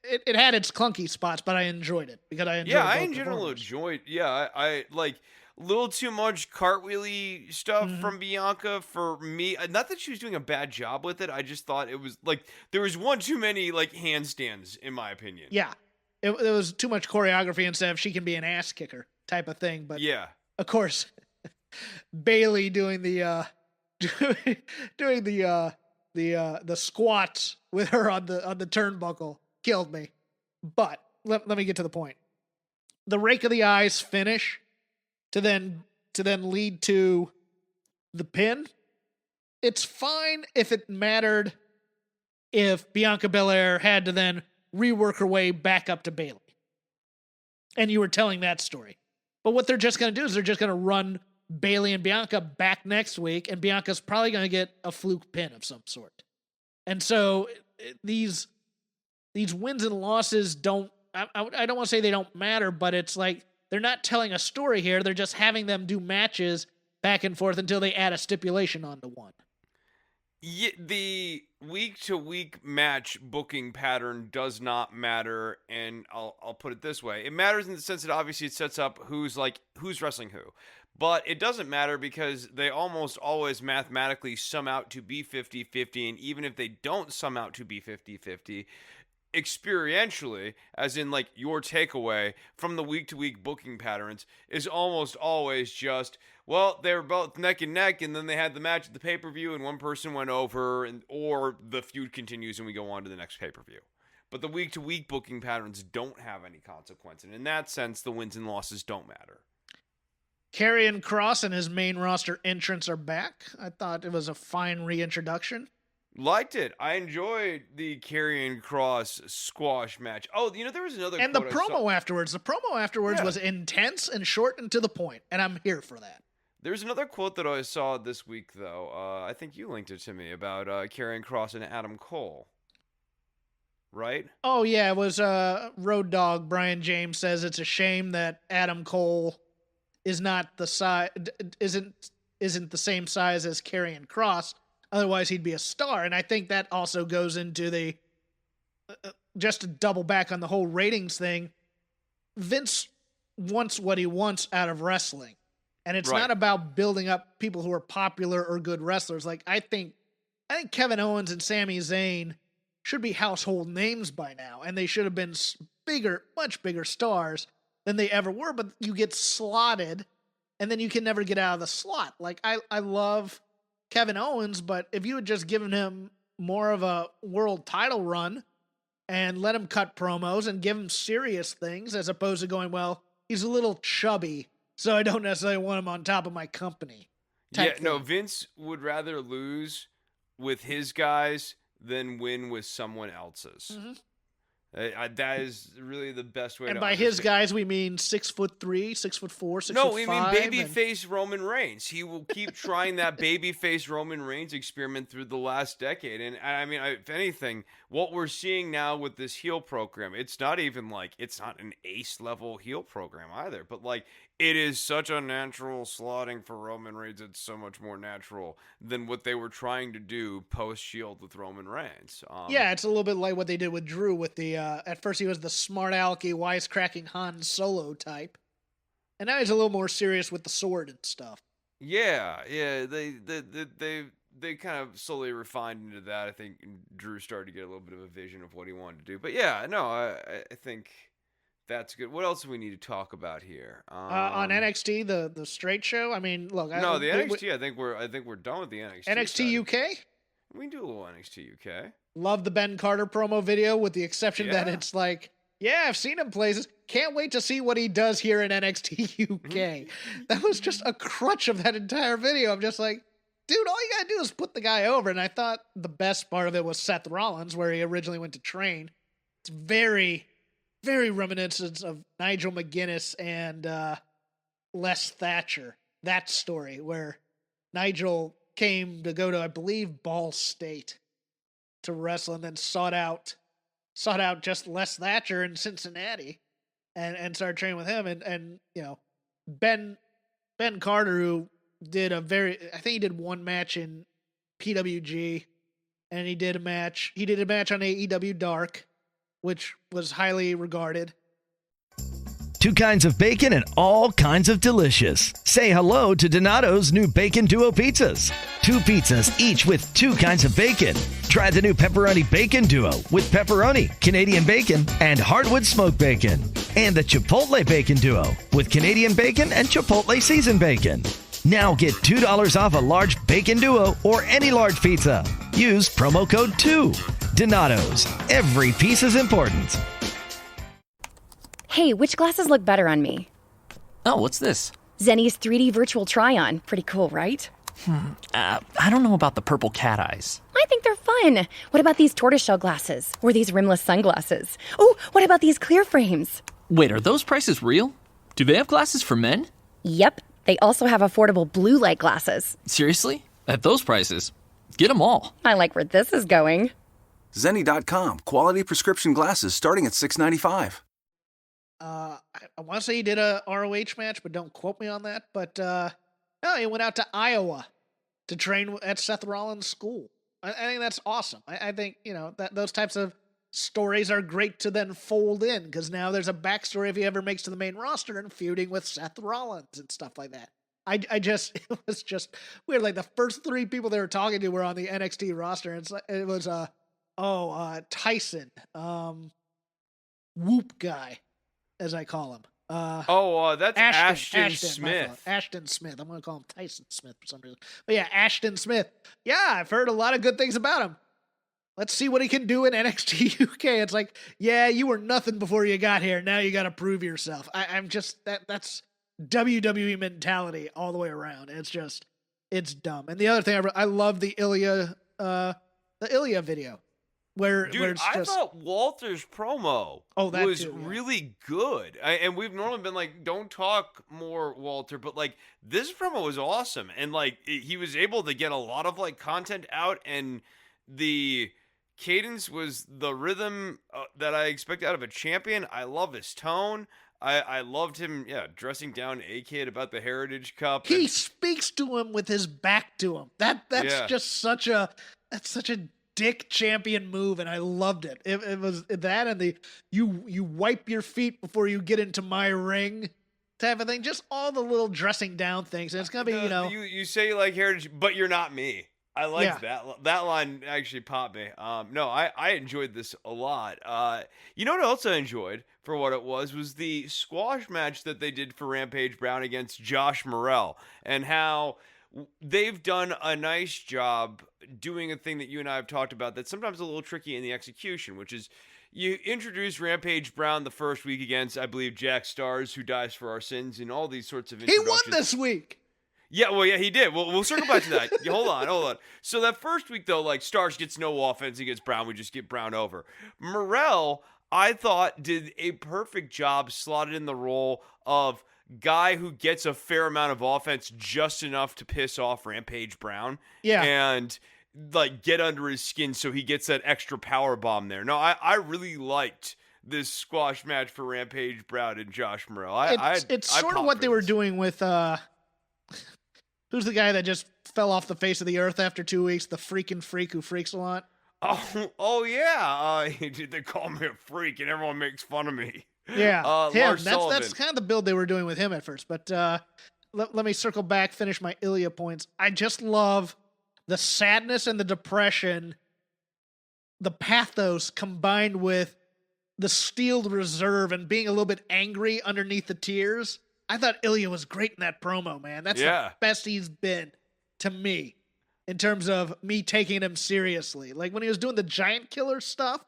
it had its clunky spots, but I enjoyed it because I enjoyed it. Yeah, I in general enjoyed. Yeah, I like a little too much cartwheely stuff from Bianca for me. Not that she was doing a bad job with it. I just thought it was like there was one too many like handstands in my opinion. Yeah, it was too much choreography instead of she can be an ass kicker type of thing. But yeah, of course, Bayley doing the the squats with her on the turnbuckle killed me. But let me get to the point. The rake of the eyes finish to then lead to the pin. It's fine if it mattered if Bianca Belair had to then rework her way back up to Bayley. And you were telling that story. But what they're just going to do is they're just going to run Bayley and Bianca back next week, and Bianca's probably going to get a fluke pin of some sort. And so these wins and losses don't, I don't want to say they don't matter, but it's like they're not telling a story here. They're just having them do matches back and forth until they add a stipulation onto one. Yeah, the week-to-week match booking pattern does not matter, and I'll put it this way. It matters in the sense that obviously it sets up who's wrestling who. But it doesn't matter because they almost always mathematically sum out to be 50-50, and even if they don't sum out to be 50-50, experientially, as in like your takeaway from the week-to-week booking patterns, is almost always just, well, they were both neck and neck, and then they had the match at the pay-per-view, and one person went over, or the feud continues and we go on to the next pay-per-view. But the week-to-week booking patterns don't have any consequence, and in that sense, the wins and losses don't matter. Karrion Kross and his main roster entrants are back. I thought it was a fine reintroduction. Liked it. I enjoyed the Karrion Kross squash match. Oh, there was another. And the promo afterwards. The promo afterwards was intense and short and to the point, and I'm here for that. There's another quote that I saw this week, though. I think you linked it to me about Karrion Kross and Adam Cole. right? Oh yeah, it was Road Dogg Brian James says it's a shame that Adam Cole is not the size isn't the same size as Karrion Kross. Otherwise, he'd be a star. And I think that also goes into the just to double back on the whole ratings thing. Vince wants what he wants out of wrestling, and it's not about building up people who are popular or good wrestlers. Like I think Kevin Owens and Sami Zayn should be household names by now, and they should have been much bigger stars than they ever were, but you get slotted, and then you can never get out of the slot. Like, I love Kevin Owens, but if you had just given him more of a world title run and let him cut promos and give him serious things, as opposed to going, well, he's a little chubby, so I don't necessarily want him on top of my company. No, Vince would rather lose with his guys than win with someone else's. Mm-hmm. That is really the best way. And to by understand. his guys, we mean 6'3", 6'4", 6'5". No, we mean babyface Roman Reigns. He will keep trying that babyface Roman Reigns experiment through the last decade. And I mean, if anything, what we're seeing now with this heel program, it's not an ace level heel program either. But like, it is such a natural slotting for Roman Reigns. It's so much more natural than what they were trying to do post Shield with Roman Reigns. Yeah, it's a little bit like what they did with Drew with the, at first he was the smart alecky, wisecracking Han Solo type. And now he's a little more serious with the sword and stuff. Yeah, they kind of slowly refined into that. I think Drew started to get a little bit of a vision of what he wanted to do. But yeah, no, I think that's good. What else do we need to talk about here? On NXT, the straight show. I mean, look. NXT. I think we're done with the NXT. NXT UK. We can do a little NXT UK. Love the Ben Carter promo video, with the exception that it's like, yeah, I've seen him places. Can't wait to see what he does here in NXT UK. That was just a crutch of that entire video. I'm just like, dude, all you gotta do is put the guy over. And I thought the best part of it was Seth Rollins, where he originally went to train. It's very, very reminiscent of Nigel McGuinness and Les Thatcher. That story where Nigel came to go to, I believe, Ball State to wrestle, and then sought out just Les Thatcher in Cincinnati and started training with him. And you know, Ben Carter, who did I think he did one match in PWG, and he did a match on AEW Dark, which was highly regarded. 2 kinds of bacon and all kinds of delicious. Say hello to Donato's new Bacon Duo pizzas. 2 pizzas, each with 2 kinds of bacon. Try the new Pepperoni Bacon Duo with pepperoni, Canadian bacon, and hardwood smoked bacon. And the Chipotle Bacon Duo with Canadian bacon and Chipotle seasoned bacon. Now get $2 off a large Bacon Duo or any large pizza. Use promo code 2. Donato's. Every piece is important. Hey, which glasses look better on me? Oh, what's this? Zenni's 3D virtual try-on. Pretty cool, right? I don't know about the purple cat eyes. I think they're fun. What about these tortoiseshell glasses? Or these rimless sunglasses? Oh, what about these clear frames? Wait, are those prices real? Do they have glasses for men? Yep. They also have affordable blue light glasses. Seriously? At those prices? Get them all. I like where this is going. Zenni.com. Quality prescription glasses starting at $6.95. I want to say he did a ROH match, but don't quote me on that. But no, he went out to Iowa to train at Seth Rollins' school. I think that's awesome. I think, you know, that those types of stories are great to then fold in, because now there's a backstory if he ever makes to the main roster and feuding with Seth Rollins and stuff like that. It was just weird. Like the first 3 people they were talking to were on the NXT roster. And it was Tyson, Whoop guy, as I call him. That's Ashton Smith. Ashton Smith. I'm going to call him Tyson Smith for some reason. But yeah, Ashton Smith. Yeah, I've heard a lot of good things about him. Let's see what he can do in NXT UK. It's like, yeah, you were nothing before you got here. Now you got to prove yourself. I'm just, that's WWE mentality all the way around. It's dumb. And the other thing, I love the Ilya video. Where it's I thought Walter's promo was too, yeah. really good. And we've normally been like, don't talk more, Walter. But like, this promo was awesome. And like, he was able to get a lot of like content out, and the cadence was the rhythm that I expect out of a champion. I love his tone. I loved him, dressing down A-Kid about the Heritage Cup. He speaks to him with his back to him. That's just such a dick champion move, and I loved it. It was that and the you wipe your feet before you get into my ring type of thing. Just all the little dressing down things, and it's gonna be you say you like Heritage, but you're not me. I liked that line actually popped me. No, I enjoyed this a lot. You know what else I enjoyed for what it was the squash match that they did for Rampage Brown against Josh Morrell, and how they've done a nice job doing a thing that you and I have talked about that's sometimes a little tricky in the execution, which is you introduce Rampage Brown the first week against, I believe, Jack Stars, who dies for our sins, and all these sorts of introductions. He won this week. Yeah, well, yeah, he did. We'll circle back to that. Hold on. So that first week, though, like, Stars gets no offense against Brown. We just get Brown over. Morrell, I thought, did a perfect job slotted in the role of guy who gets a fair amount of offense, just enough to piss off Rampage Brown. Yeah. And, like, get under his skin so he gets that extra power bomb there. No, I really liked this squash match for Rampage Brown and Josh Morrell. It's sort of what they were doing with... who's the guy that just fell off the face of the earth after 2 weeks? The freaking freak who freaks a lot. Oh yeah. They call me a freak, and everyone makes fun of me. Yeah, him. Sullivan. That's kind of the build they were doing with him at first. But let me circle back, finish my Ilya points. I just love the sadness and the depression, the pathos combined with the steeled reserve and being a little bit angry underneath the tears. I thought Ilya was great in that promo, man. That's the best he's been to me in terms of me taking him seriously. Like when he was doing the giant killer stuff,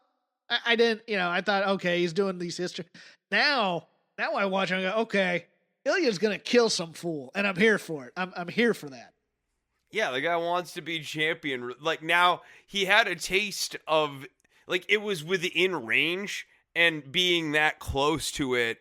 I didn't, I thought, okay, he's doing these history. Now I watch him and go, okay, Ilya's going to kill some fool, and I'm here for it. I'm here for that. Yeah, the guy wants to be champion. Like now he had a taste of, like it was within range, and being that close to it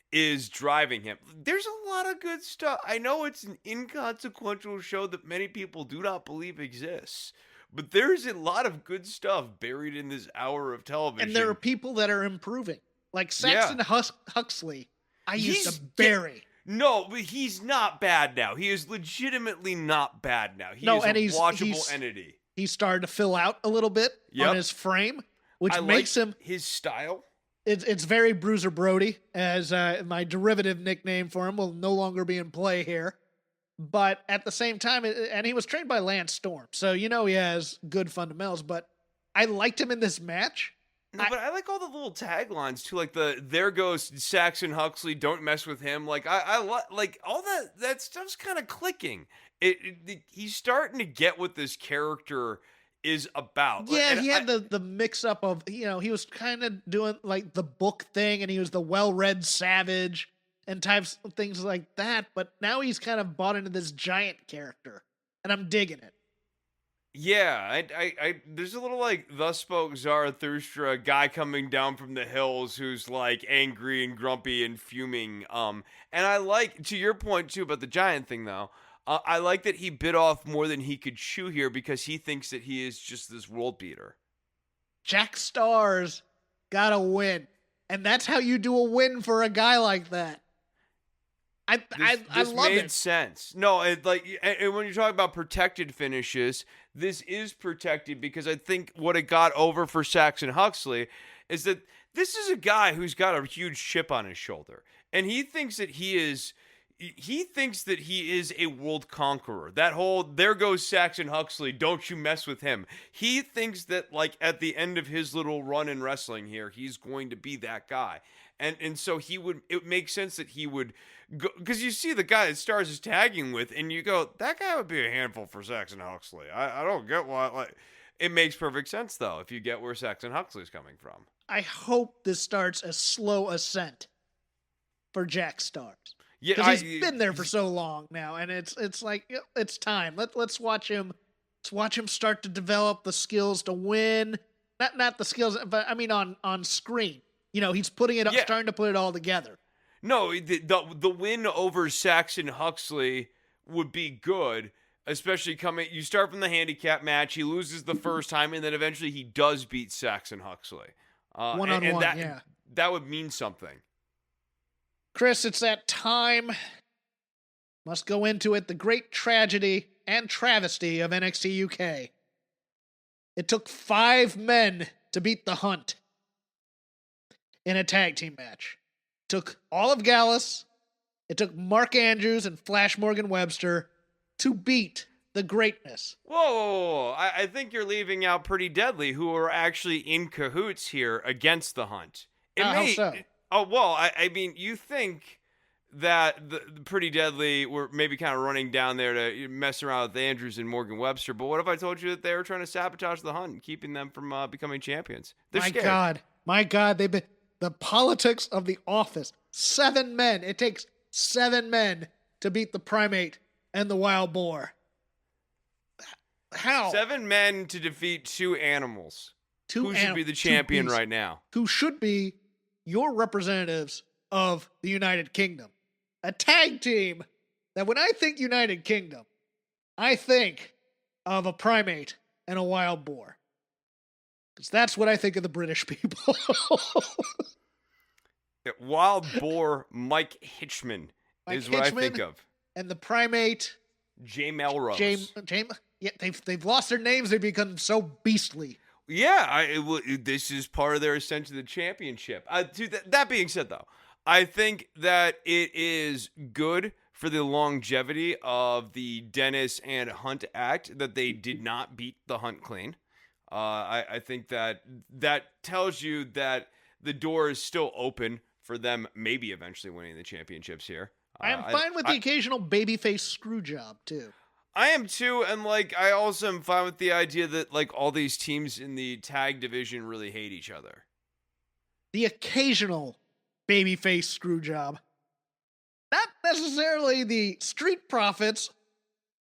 is driving him. There's a lot of good stuff. I know it's an inconsequential show that many people do not believe exists, but there's a lot of good stuff buried in this hour of television. And there are people that are improving. Like Saxon Huxley, I used to bury. No, but he's not bad now. He is legitimately not bad now. He is a watchable entity. He's started to fill out a little bit on his frame, which makes him... his style. It's very Bruiser Brody, as my derivative nickname for him will no longer be in play here. But at the same time, and he was trained by Lance Storm, so he has good fundamentals, but I liked him in this match. No, but I like all the little taglines too, like there goes Saxon Huxley, don't mess with him. Like I like all that stuff's kind of clicking. He's starting to get what this character is about. Yeah, and he had the mix up of, he was kind of doing like the book thing, and he was the well-read savage and types of things like that, but now he's kind of bought into this giant character, and I'm digging it. Yeah, I there's a little like thus spoke Zarathustra guy coming down from the hills who's like angry and grumpy and fuming. And I like, to your point too about the giant thing though, I like that he bit off more than he could chew here because he thinks that he is just this world beater. Jack Stars got a win, and that's how you do a win for a guy like that. I love made it. Sense. No, and when you're talking about protected finishes, this is protected because I think what it got over for Saxon Huxley is that this is a guy who's got a huge chip on his shoulder, and he thinks that he is a world conqueror. That whole, there goes Saxon Huxley, don't you mess with him. He thinks that, like, at the end of his little run in wrestling here, he's going to be that guy. And so it makes sense that he would go, because you see the guy that Stars is tagging with, and you go, that guy would be a handful for Saxon Huxley. I don't get why. Like, it makes perfect sense, though, if you get where Saxon Huxley's coming from. I hope this starts a slow ascent for Jack Stars. Yeah, because he's been there for so long now, and it's like it's time. Let's watch him. Let's watch him start to develop the skills to win. Not the skills, but I mean on screen. He's putting it up, starting to put it all together. No, the win over Saxon Huxley would be good. Especially you start from the handicap match. He loses the first time, and then eventually he does beat Saxon Huxley. One-on-one, yeah. That would mean something. Chris, it's that time. Must go into it. The great tragedy and travesty of NXT UK. It took 5 men to beat the Hunt in a tag team match. It took all of Gallus. It took Mark Andrews and Flash Morgan Webster to beat the greatness. Whoa. I think you're leaving out Pretty Deadly, who are actually in cahoots here against the Hunt. How so? Oh, well, I mean, you think that the Pretty Deadly were maybe kind of running down there to mess around with Andrews and Morgan Webster, but what if I told you that they were trying to sabotage the Hunt and keeping them from becoming champions? They're scared. My God, they've been the politics of the office. 7 men. It takes 7 men to beat the Primate and the Wild Boar. How? 7 men to defeat 2 animals. Who should be the champion right now? Who should be your representatives of the United Kingdom? A tag team that when I think United Kingdom, I think of a Primate and a Wild Boar. Because that's what I think of the British people. Wild Boar Mike Hitchman is what I think of. And the Primate... Jay Melrose. Yeah, they've lost their names. They've become so beastly. Yeah, this is part of their ascent to the championship. That being said, though, I think that it is good for the longevity of the Dennis and Hunt act that they did not beat the Hunt clean. I think that tells you that the door is still open for them maybe eventually winning the championships here. I am fine with the occasional babyface screw job, too. I am too, and I also am fine with the idea that all these teams in the tag division really hate each other. The occasional babyface screw job. Not necessarily the Street Profits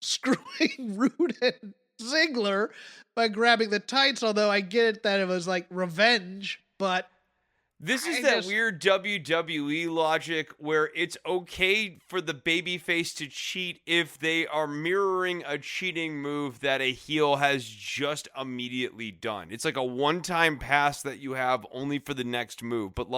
screwing Rude and Ziggler by grabbing the tights, although I get it that it was revenge, but... This is that weird WWE logic where it's okay for the babyface to cheat if they are mirroring a cheating move that a heel has just immediately done. It's like a one-time pass that you have only for the next move. But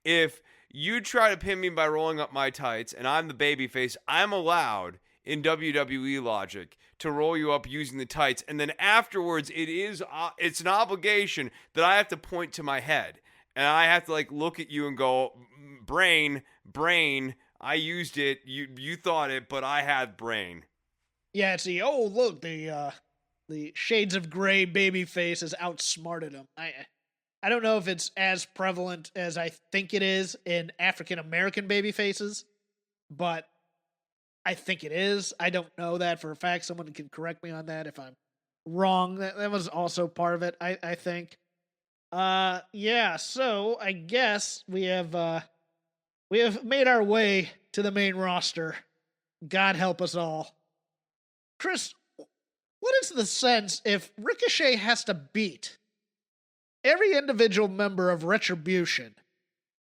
if you try to pin me by rolling up my tights and I'm the babyface, I'm allowed in WWE logic to roll you up using the tights. And then afterwards, it's an obligation that I have to point to my head. And I have to look at you and go, brain, I used it. You thought it, but I had brain. Yeah, it's look, the Shades of Grey baby face has outsmarted him. I don't know if it's as prevalent as I think it is in African American baby faces, but I think it is. I don't know that for a fact. Someone can correct me on that if I'm wrong. That was also part of it, I think. Yeah, so I guess we have made our way to the main roster. God help us all. Chris, what is the sense if Ricochet has to beat every individual member of Retribution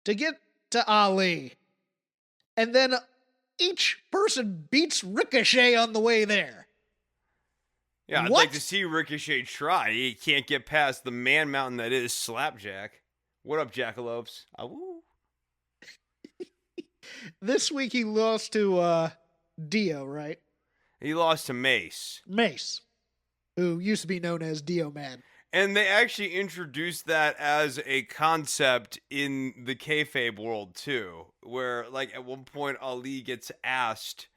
to get to Ali, and then each person beats Ricochet on the way there? Yeah, I'd like to see Ricochet try. He can't get past the man mountain that is Slapjack. What up, Jackalopes? This week he lost to Dio, right? He lost to Mace. Mace, who used to be known as Dio Man. And they actually introduced that as a concept in the kayfabe world, too. Where, at one point, Ali gets asked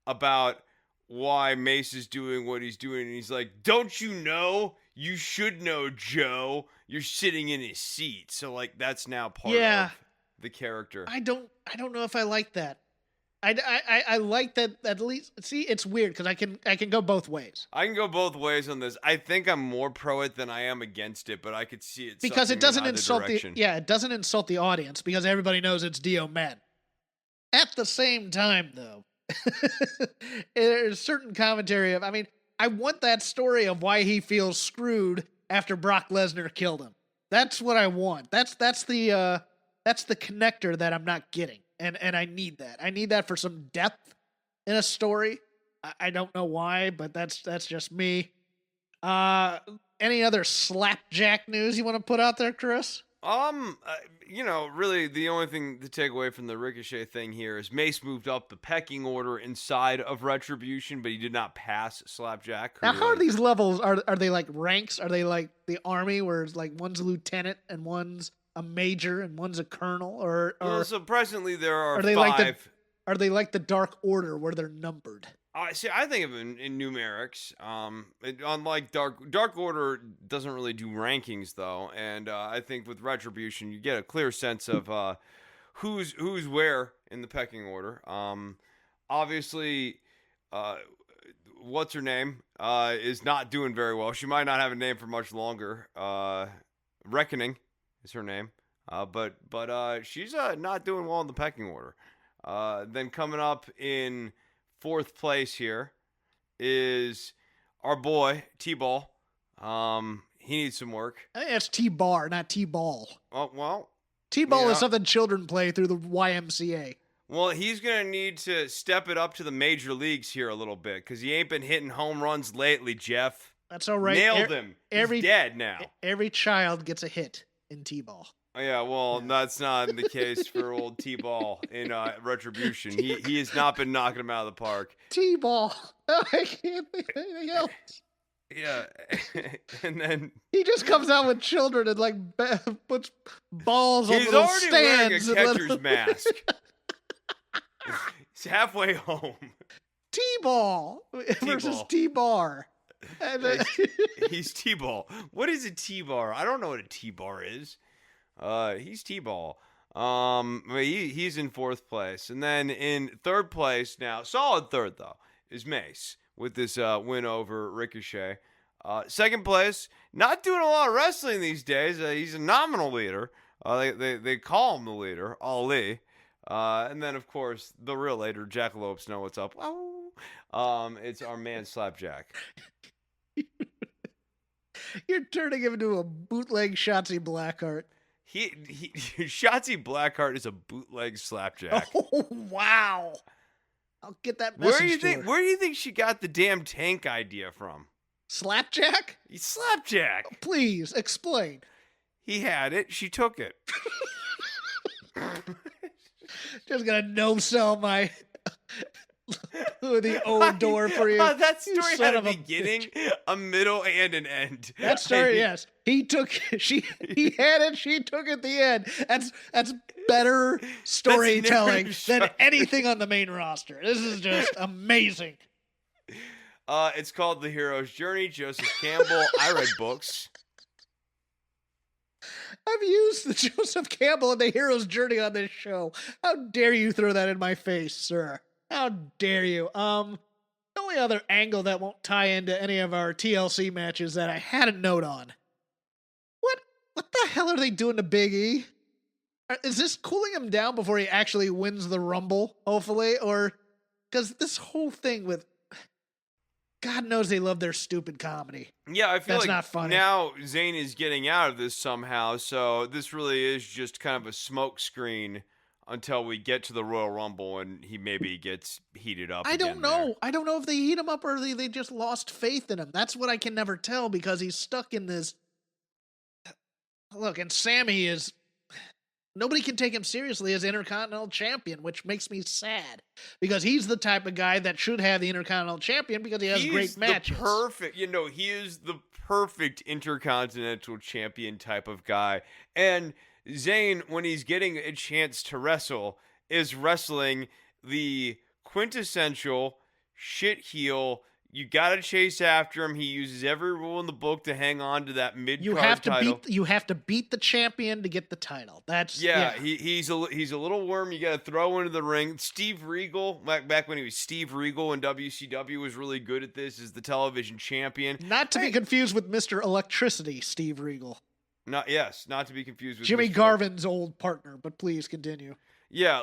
about why Mace is doing what he's doing, and he's like, don't you know? You should know, Joe. You're sitting in his seat. So that's now part of the character. I don't know if I like that. I like that at least. See, it's weird because I can go both ways. I can go both ways on this. I think I'm more pro it than I am against it, but I could see it because it doesn't insult it doesn't insult the audience because everybody knows it's Dio Man. At the same time, though, there's certain commentary of. I want that story of why he feels screwed after Brock Lesnar killed him. That's what I want. That's the connector that I'm not getting. And I need that. I need that for some depth in a story. I don't know why, but that's just me. Any other slapjack news you want to put out there, Chris? Really the only thing to take away from the Ricochet thing here is Mace moved up the pecking order inside of Retribution, but he did not pass Slapjack. Now, how are these levels? Are they like ranks? Are they like the army, where it's like one's a lieutenant and one's a major and one's a colonel? Or so presently there are they five. Are they like the Dark Order, where they're numbered? See, I think of it in numerics. Unlike Dark Order doesn't really do rankings though, and I think with Retribution you get a clear sense of who's where in the pecking order. Obviously, what's her name is not doing very well. She might not have a name for much longer. Reckoning is her name, but she's not doing well in the pecking order. Then coming up in fourth place here is our boy T-Ball. He needs some work. I think that's T-Bar, not T-Ball. Oh, well. T-Ball is something children play through the YMCA. Well, he's going to need to step it up to the major leagues here a little bit because he ain't been hitting home runs lately, Jeff. That's all right. Nailed him. He's dead now. Every child gets a hit in T-Ball. Yeah, well, that's not the case for old T-Ball in Retribution. He has not been knocking him out of the park. T-Ball. I can't think of anything else. Yeah, and then he just comes out with children and like puts balls on little stands. He's already wearing a catcher's mask. He's halfway home. T-Ball versus T-Bar. He's T-Ball. What is a T-Bar? I don't know what a T-Bar is. He's T-Ball. He's in fourth place. And then in third place now, solid third though, is Mace with this win over Ricochet. Second place, not doing a lot of wrestling these days. He's a nominal leader. They call him the leader, Ali. And then of course the real leader, Jackalopes, know what's up. Oh, it's our man Slapjack. You're turning him into a bootleg Shotzi Blackheart. Shotzi Blackheart is a bootleg Slapjack. Oh wow! I'll get that message. Where do you think she got the damn tank idea from? Slapjack? Slapjack. Please explain. He had it. She took it. Just gonna no-sell my the old door for you. That story had a beginning, a middle, and an end. That story, yes. He had it, she took it at the end. That's better storytelling than anything on the main roster. This is just amazing. It's called The Hero's Journey. Joseph Campbell. I read books. I've used the Joseph Campbell and The Hero's Journey on this show. How dare you throw that in my face, sir? How dare you? The only other angle that won't tie into any of our TLC matches that I had a note on. What the hell are they doing to Big E? Is this cooling him down before he actually wins the Rumble, hopefully? Or, because this whole thing with, God knows they love their stupid comedy. Yeah, I feel that's like not funny. Now Zayn is getting out of this somehow, so this really is just kind of a smoke screen until we get to the Royal Rumble and he maybe gets heated up. I don't know. There. I don't know if they heat him up or they just lost faith in him. That's what I can never tell because he's stuck in this. Look, and Sammy is. Nobody can take him seriously as Intercontinental Champion, which makes me sad because he's the type of guy that should have the Intercontinental Champion because he has great matches. He is the perfect Intercontinental Champion type of guy. And Zayn, when he's getting a chance to wrestle, is wrestling the quintessential shit heel. You gotta chase after him. He uses every rule in the book to hang on to that mid-card title. You have to beat the champion to get the title. That's He's a little worm. You gotta throw into the ring. Steve Regal, back when he was Steve Regal in WCW, was really good at this as the television champion. Not to be confused with Mr. Electricity, Steve Regal. Not to be confused with Jimmy Garvin's old partner. But please continue. Yeah,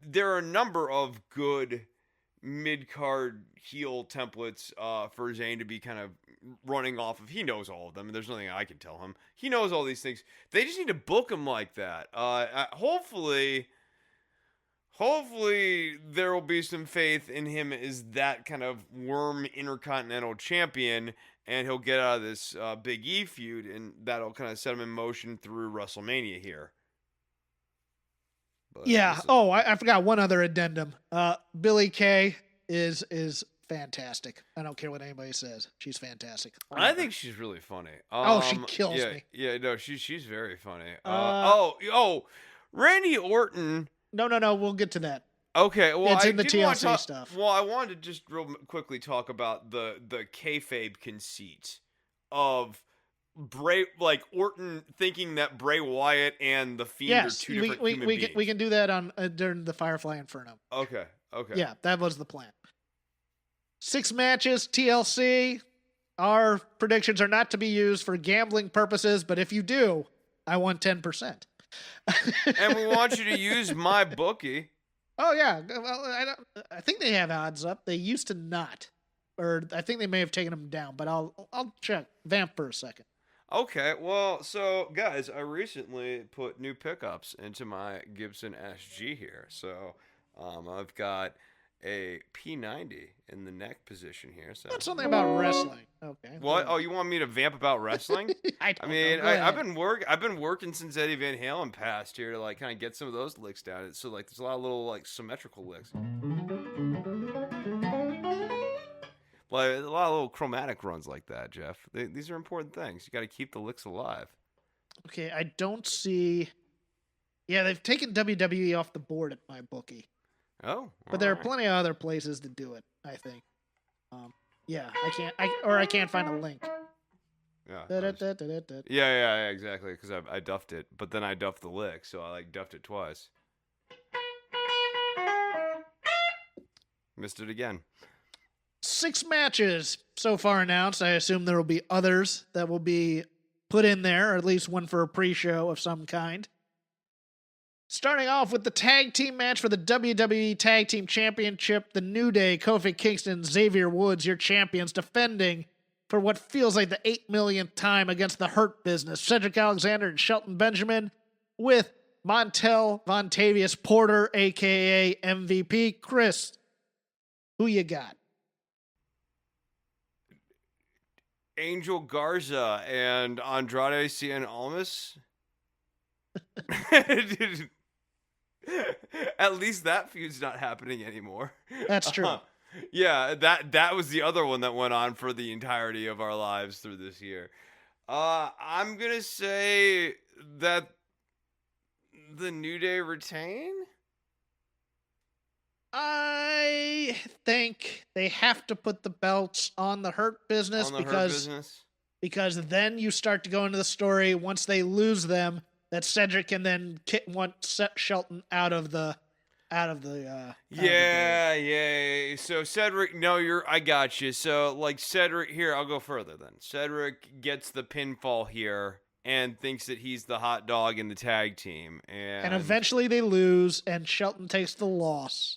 there are a number of good mid-card heel templates for Zayn to be kind of running off of. He knows all of them. There's nothing I can tell him. He knows all these things. They just need to book him like that. Hopefully hopefully there will be some faith in him as that kind of worm Intercontinental Champion, and he'll get out of this Big E feud, and that'll kind of set him in motion through WrestleMania here. But yeah. Oh, I forgot one other addendum. Billie Kay is fantastic. I don't care what anybody says. She's fantastic. I think she's really funny. She kills me. Yeah, no, she's very funny. Randy Orton. No. We'll get to that. Okay, well, it's in the TLC stuff. Well, I wanted to just real quickly talk about the kayfabe conceit of Orton thinking that Bray Wyatt and the Fiend are two different human beings. We can do that on during the Firefly Inferno. Okay. Yeah, that was the plan. 6 matches, TLC. Our predictions are not to be used for gambling purposes, but if you do, I want 10%. And we want you to use my bookie. Oh yeah, well, I think they have odds up. They used to not, or I think they may have taken them down. But I'll check. Vamp for a second. Okay, well, so guys, I recently put new pickups into my Gibson SG here. So I've got a P90 in the neck position here. So that's something about wrestling. Okay. What? Oh, you want me to vamp about wrestling? I've been working since Eddie Van Halen passed here to like kind of get some of those licks down. So like there's a lot of little like symmetrical licks. Like a lot of little chromatic runs like that, Jeff. These are important things. You got to keep the licks alive. Okay, I don't see. Yeah, they've taken WWE off the board at my bookie. Oh, but there are plenty of other places to do it, I think. Yeah, I can't find a link. Yeah. Yeah, exactly. Because I duffed it, but then I duffed the lick, so I like duffed it twice. Missed it again. 6 matches so far announced. I assume there will be others that will be put in there, or at least one for a pre-show of some kind. Starting off with the tag team match for the WWE Tag Team Championship, the New Day, Kofi Kingston, Xavier Woods, your champions, defending for what feels like the 8 millionth time against the Hurt Business, Cedric Alexander and Shelton Benjamin, with Montel Vontavious Porter, a.k.a. MVP. Chris, who you got? Angel Garza and Andrade Cien Almas. At least that feud's not happening anymore. That's true. Yeah, that was the other one that went on for the entirety of our lives through this year. I'm gonna say that the New Day retain. I think they have to put the belts on the Hurt Business because then you start to go into the story once they lose them that Cedric can then want Shelton out of the. Yeah. So Cedric, I got you. So like Cedric here, I'll go further then. Cedric gets the pinfall here and thinks that he's the hot dog in the tag team, and eventually they lose, and Shelton takes the loss.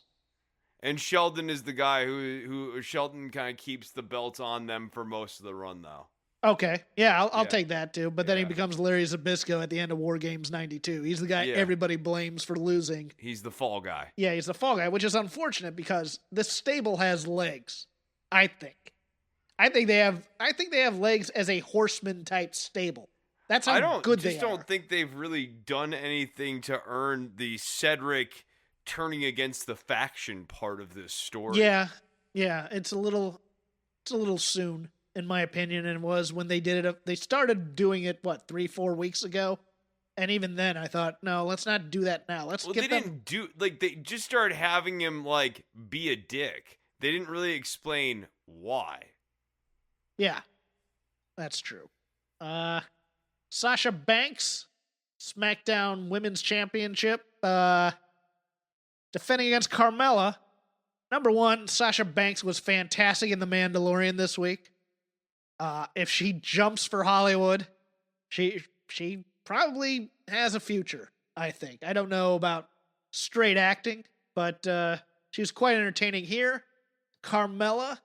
And Sheldon is the guy who Shelton kind of keeps the belts on them for most of the run, though. Okay. Yeah, I'll take that, too. But then he becomes Larry Zbyszko at the end of War Games 92. He's the guy everybody blames for losing. He's the fall guy. Yeah, he's the fall guy, which is unfortunate because this stable has legs, I think. I think they have legs as a horseman-type stable. That's how good they are. I just don't think they've really done anything to earn the Cedric turning against the faction part of this story. Yeah, it's a little soon, in my opinion, and it was when they did it. They started doing it 3-4 weeks ago, and even then I thought, no, let's not do that now. They just started having him be a dick. They didn't really explain why. Yeah, that's true. Sasha Banks, SmackDown Women's Championship, defending against Carmella. Number one, Sasha Banks was fantastic in The Mandalorian this week. If she jumps for Hollywood, she probably has a future, I think. I don't know about straight acting, but she was quite entertaining here. Carmella,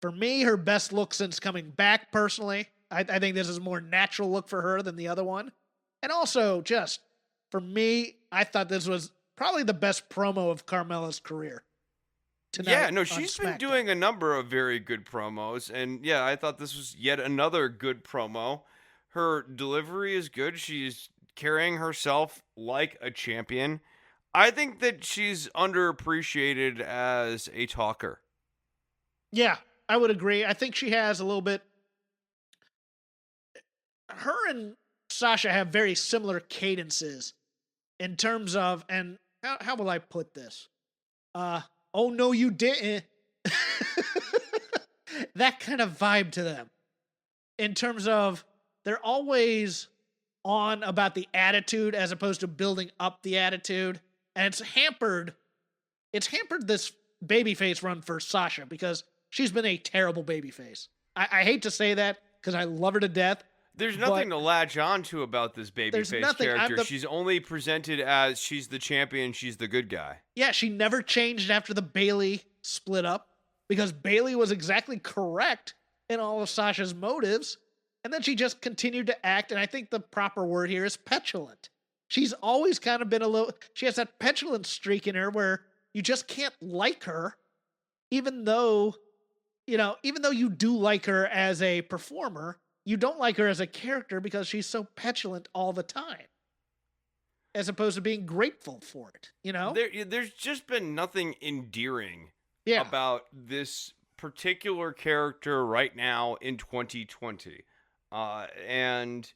for me, her best look since coming back, personally. I think this is a more natural look for her than the other one. And also, just, for me, I thought this was probably the best promo of Carmella's career. Yeah, no, she's been doing a number of very good promos, and yeah, I thought this was yet another good promo. Her delivery is good. She's carrying herself like a champion. I think that she's underappreciated as a talker. Yeah, I would agree. I think she has a little bit. Her and Sasha have very similar cadences in terms of, and how will I put this? Oh no, you didn't. That kind of vibe to them. In terms of, they're always on about the attitude as opposed to building up the attitude. And it's hampered this babyface run for Sasha because she's been a terrible babyface. I hate to say that because I love her to death. There's nothing to latch on to about this babyface character. She's only presented as she's the champion, she's the good guy. Yeah, she never changed after the Bayley split up because Bayley was exactly correct in all of Sasha's motives. And then she just continued to act, and I think the proper word here is petulant. She's always kind of been she has that petulant streak in her where you just can't like her, even though you do like her as a performer. You don't like her as a character because she's so petulant all the time, as opposed to being grateful for it, There's just been nothing endearing about this particular character right now in 2020. And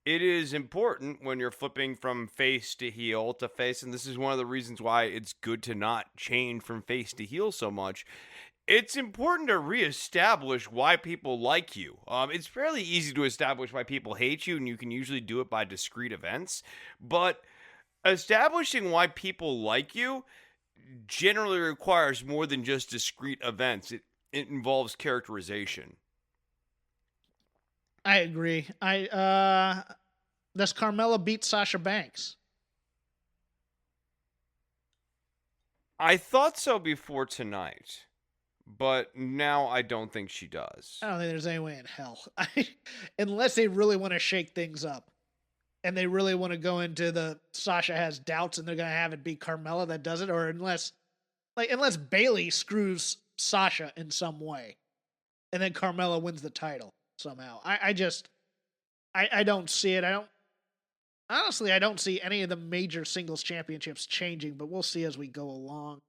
it is important when you're flipping from face to heel to face, and this is one of the reasons why it's good to not change from face to heel so much. It's important to reestablish why people like you. It's fairly easy to establish why people hate you, and you can usually do it by discrete events. But establishing why people like you generally requires more than just discrete events. It involves characterization. I agree. Does Carmella beat Sasha Banks? I thought so before tonight. But now I don't think she does. I don't think there's any way in hell. Unless they really want to shake things up. And they really want to go into the Sasha has doubts and they're going to have it be Carmella that does it. Or unless Bayley screws Sasha in some way. And then Carmella wins the title somehow. I don't see it. I don't see any of the major singles championships changing. But we'll see as we go along.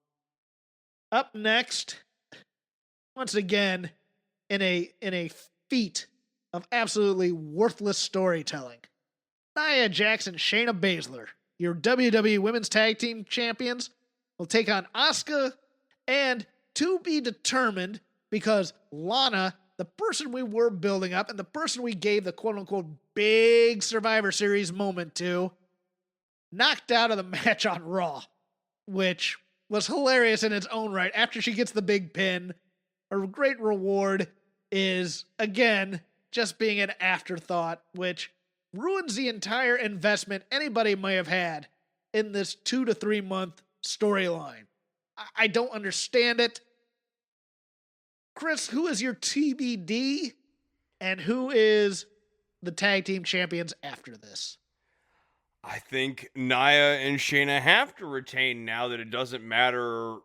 Up next, once again, in a feat of absolutely worthless storytelling, Nia Jax and Shayna Baszler, your WWE Women's Tag Team Champions, will take on Asuka and to be determined because Lana, the person we were building up and the person we gave the quote-unquote big Survivor Series moment to, knocked out of the match on Raw, which was hilarious in its own right. After she gets the big pin, her great reward is, again, just being an afterthought, which ruins the entire investment anybody may have had in this 2 to 3 month storyline. I don't understand it. Chris, who is your TBD and who is the tag team champions after this? I think Nia and Shayna have to retain now that it doesn't matter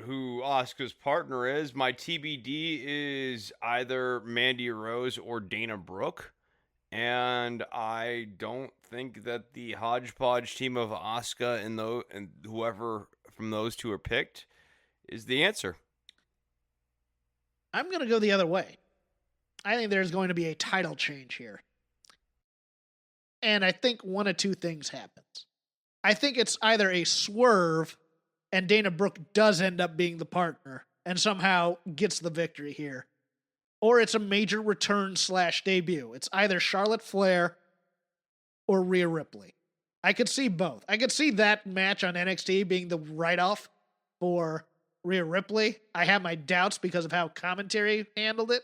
who Asuka's partner is. My TBD is either Mandy Rose or Dana Brooke. And I don't think that the hodgepodge team of Asuka and whoever from those two are picked is the answer. I'm going to go the other way. I think there's going to be a title change here. And I think one of two things happens. I think it's either a swerve and Dana Brooke does end up being the partner and somehow gets the victory here. Or it's a major return / debut. It's either Charlotte Flair or Rhea Ripley. I could see both. I could see that match on NXT being the write-off for Rhea Ripley. I have my doubts because of how commentary handled it.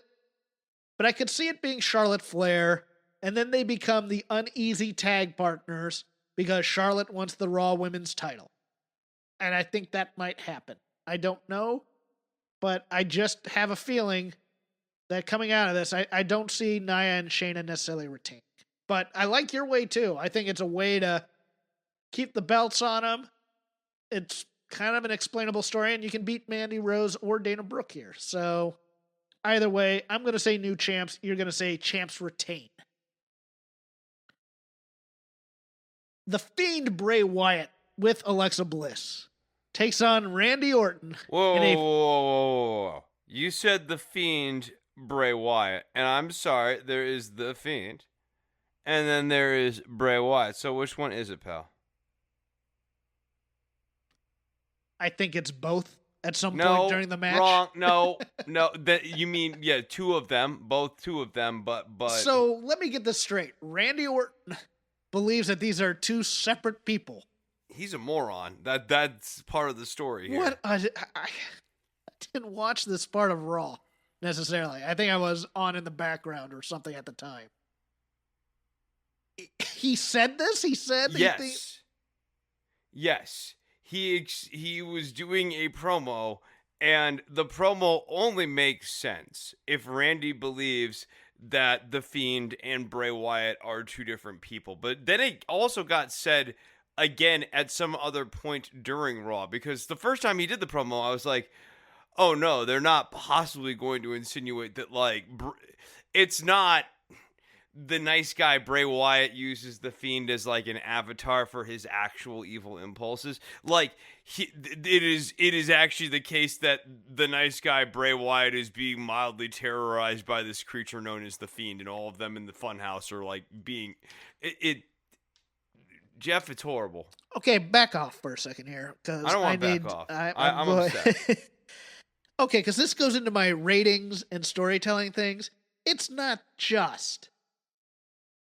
But I could see it being Charlotte Flair, and then they become the uneasy tag partners because Charlotte wants the Raw Women's title. And I think that might happen. I don't know, but I just have a feeling that coming out of this, I don't see Nia and Shayna necessarily retaining. But I like your way too. I think it's a way to keep the belts on them it's kind of an explainable story, and you can beat Mandy Rose or Dana Brooke here. So either way, I'm going to say new champs. You're going to say champs retain. The Fiend Bray Wyatt with Alexa Bliss takes on Randy Orton. Whoa. You said The Fiend Bray Wyatt, and I'm sorry, there is The Fiend, and then there is Bray Wyatt. So which one is it, pal? I think it's both at some point during the match. Wrong. No. That you mean two of them, both two of them, but. So let me get this straight. Randy Orton believes that these are two separate people. He's a moron. That's part of the story here. What? I didn't watch this part of Raw necessarily. I think I was on in the background or something at the time. He said this? He said yes. Yes. He was doing a promo, and the promo only makes sense if Randy believes that The Fiend and Bray Wyatt are two different people. But then it also got said again at some other point during Raw, because the first time he did the promo, I was like, oh no, they're not possibly going to insinuate that, like, it's not the nice guy Bray Wyatt uses The Fiend as like an avatar for his actual evil impulses. Like, it is actually the case that the nice guy Bray Wyatt is being mildly terrorized by this creature known as The Fiend, and all of them in the funhouse are like being Jeff, it's horrible. Okay, back off for a second here, because I don't want to back off. I'm upset. Okay, because this goes into my ratings and storytelling things. It's not just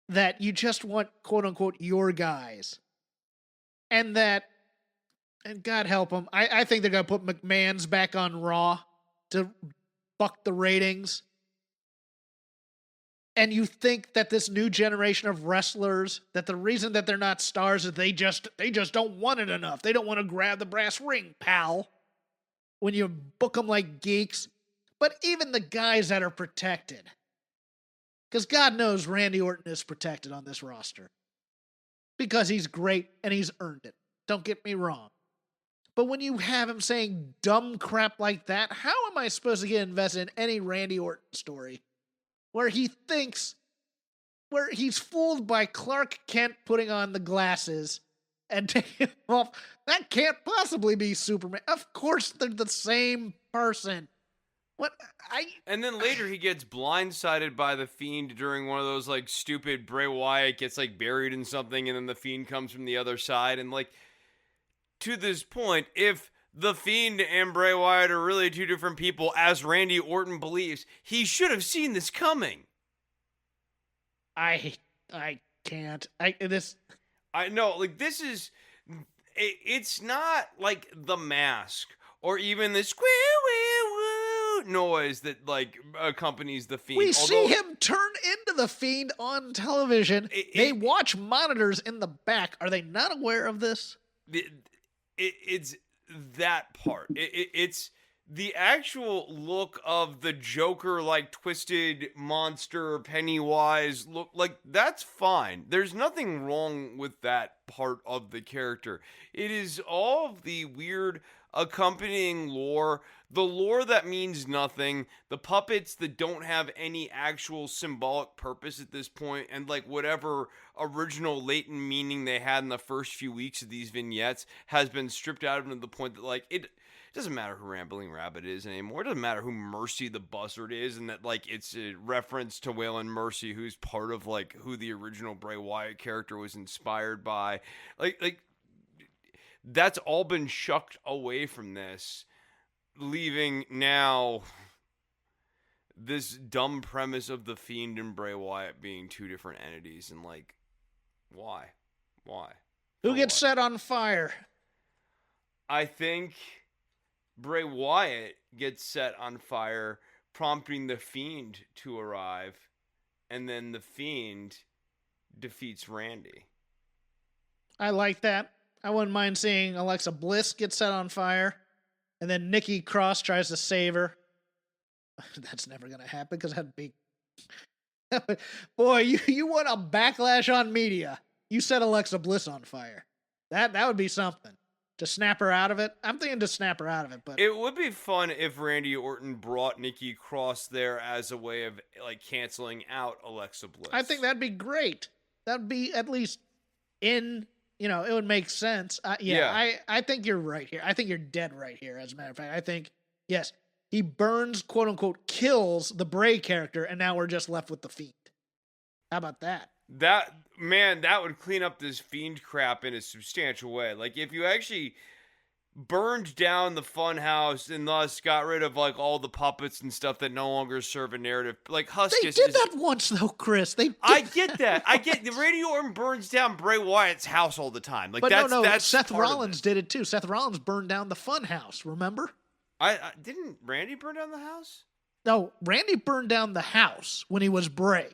that you just want, quote unquote, your guys. And God help them, I think they're going to put McMahon's back on Raw to buck the ratings. And you think that this new generation of wrestlers, that the reason that they're not stars is they just don't want it enough. They don't want to grab the brass ring, pal, when you book them like geeks. But even the guys that are protected, because God knows Randy Orton is protected on this roster. Because he's great and he's earned it. Don't get me wrong. But when you have him saying dumb crap like that, how am I supposed to get invested in any Randy Orton story where he's fooled by Clark Kent putting on the glasses and taking them off? That can't possibly be Superman. Of course they're the same person. And then later he gets blindsided by The Fiend during one of those like stupid Bray Wyatt gets like buried in something, and then The Fiend comes from the other side. And like, to this point, if The Fiend and Bray Wyatt are really two different people, as Randy Orton believes, he should have seen this coming. I can't. I know, like, this is, it's not like The Mask or even the squeal noise that like accompanies The Fiend. We see him turn into The Fiend on television. They watch monitors in the back. Are they not aware of this? It's that part. It's the actual look of the Joker, like twisted monster Pennywise look. Like, that's fine. There's nothing wrong with that part of the character. It is all of the weird accompanying lore, the lore that means nothing, the puppets that don't have any actual symbolic purpose at this point, and like whatever original latent meaning they had in the first few weeks of these vignettes has been stripped out of them to the point that like it doesn't matter who Rambling Rabbit is anymore. It doesn't matter who Mercy the Buzzard is, and that like it's a reference to Waylon Mercy, who's part of like who the original Bray Wyatt character was inspired by. Like that's all been shucked away from this, leaving now this dumb premise of The Fiend and Bray Wyatt being two different entities. And like, why? Who gets set on fire? I think Bray Wyatt gets set on fire, prompting The Fiend to arrive, and then The Fiend defeats Randy. I like that. I wouldn't mind seeing Alexa Bliss get set on fire, and then Nikki Cross tries to save her. That's never going to happen because that'd be... Boy, you want a backlash on media. You set Alexa Bliss on fire. That would be something. To snap her out of it? I'm thinking to snap her out of it, but It would be fun if Randy Orton brought Nikki Cross there as a way of like canceling out Alexa Bliss. I think that'd be great. That'd be at least it would make sense. I think you're right here. I think you're dead right here, as a matter of fact. I think, yes, he burns, quote unquote, kills the Bray character, and now we're just left with the Fiend. How about that? That would clean up this Fiend crap in a substantial way. Like, if you actually burned down the Funhouse and thus got rid of, like, all the puppets and stuff that no longer serve a narrative. Like, Huskus They did that once, though, Chris. I get that. The Randy Orton burns down Bray Wyatt's house all the time. Like, but that's Seth part Rollins did it, too. Seth Rollins burned down the Funhouse, remember? I didn't Randy burn down the house? No, Randy burned down the house when he was Bray.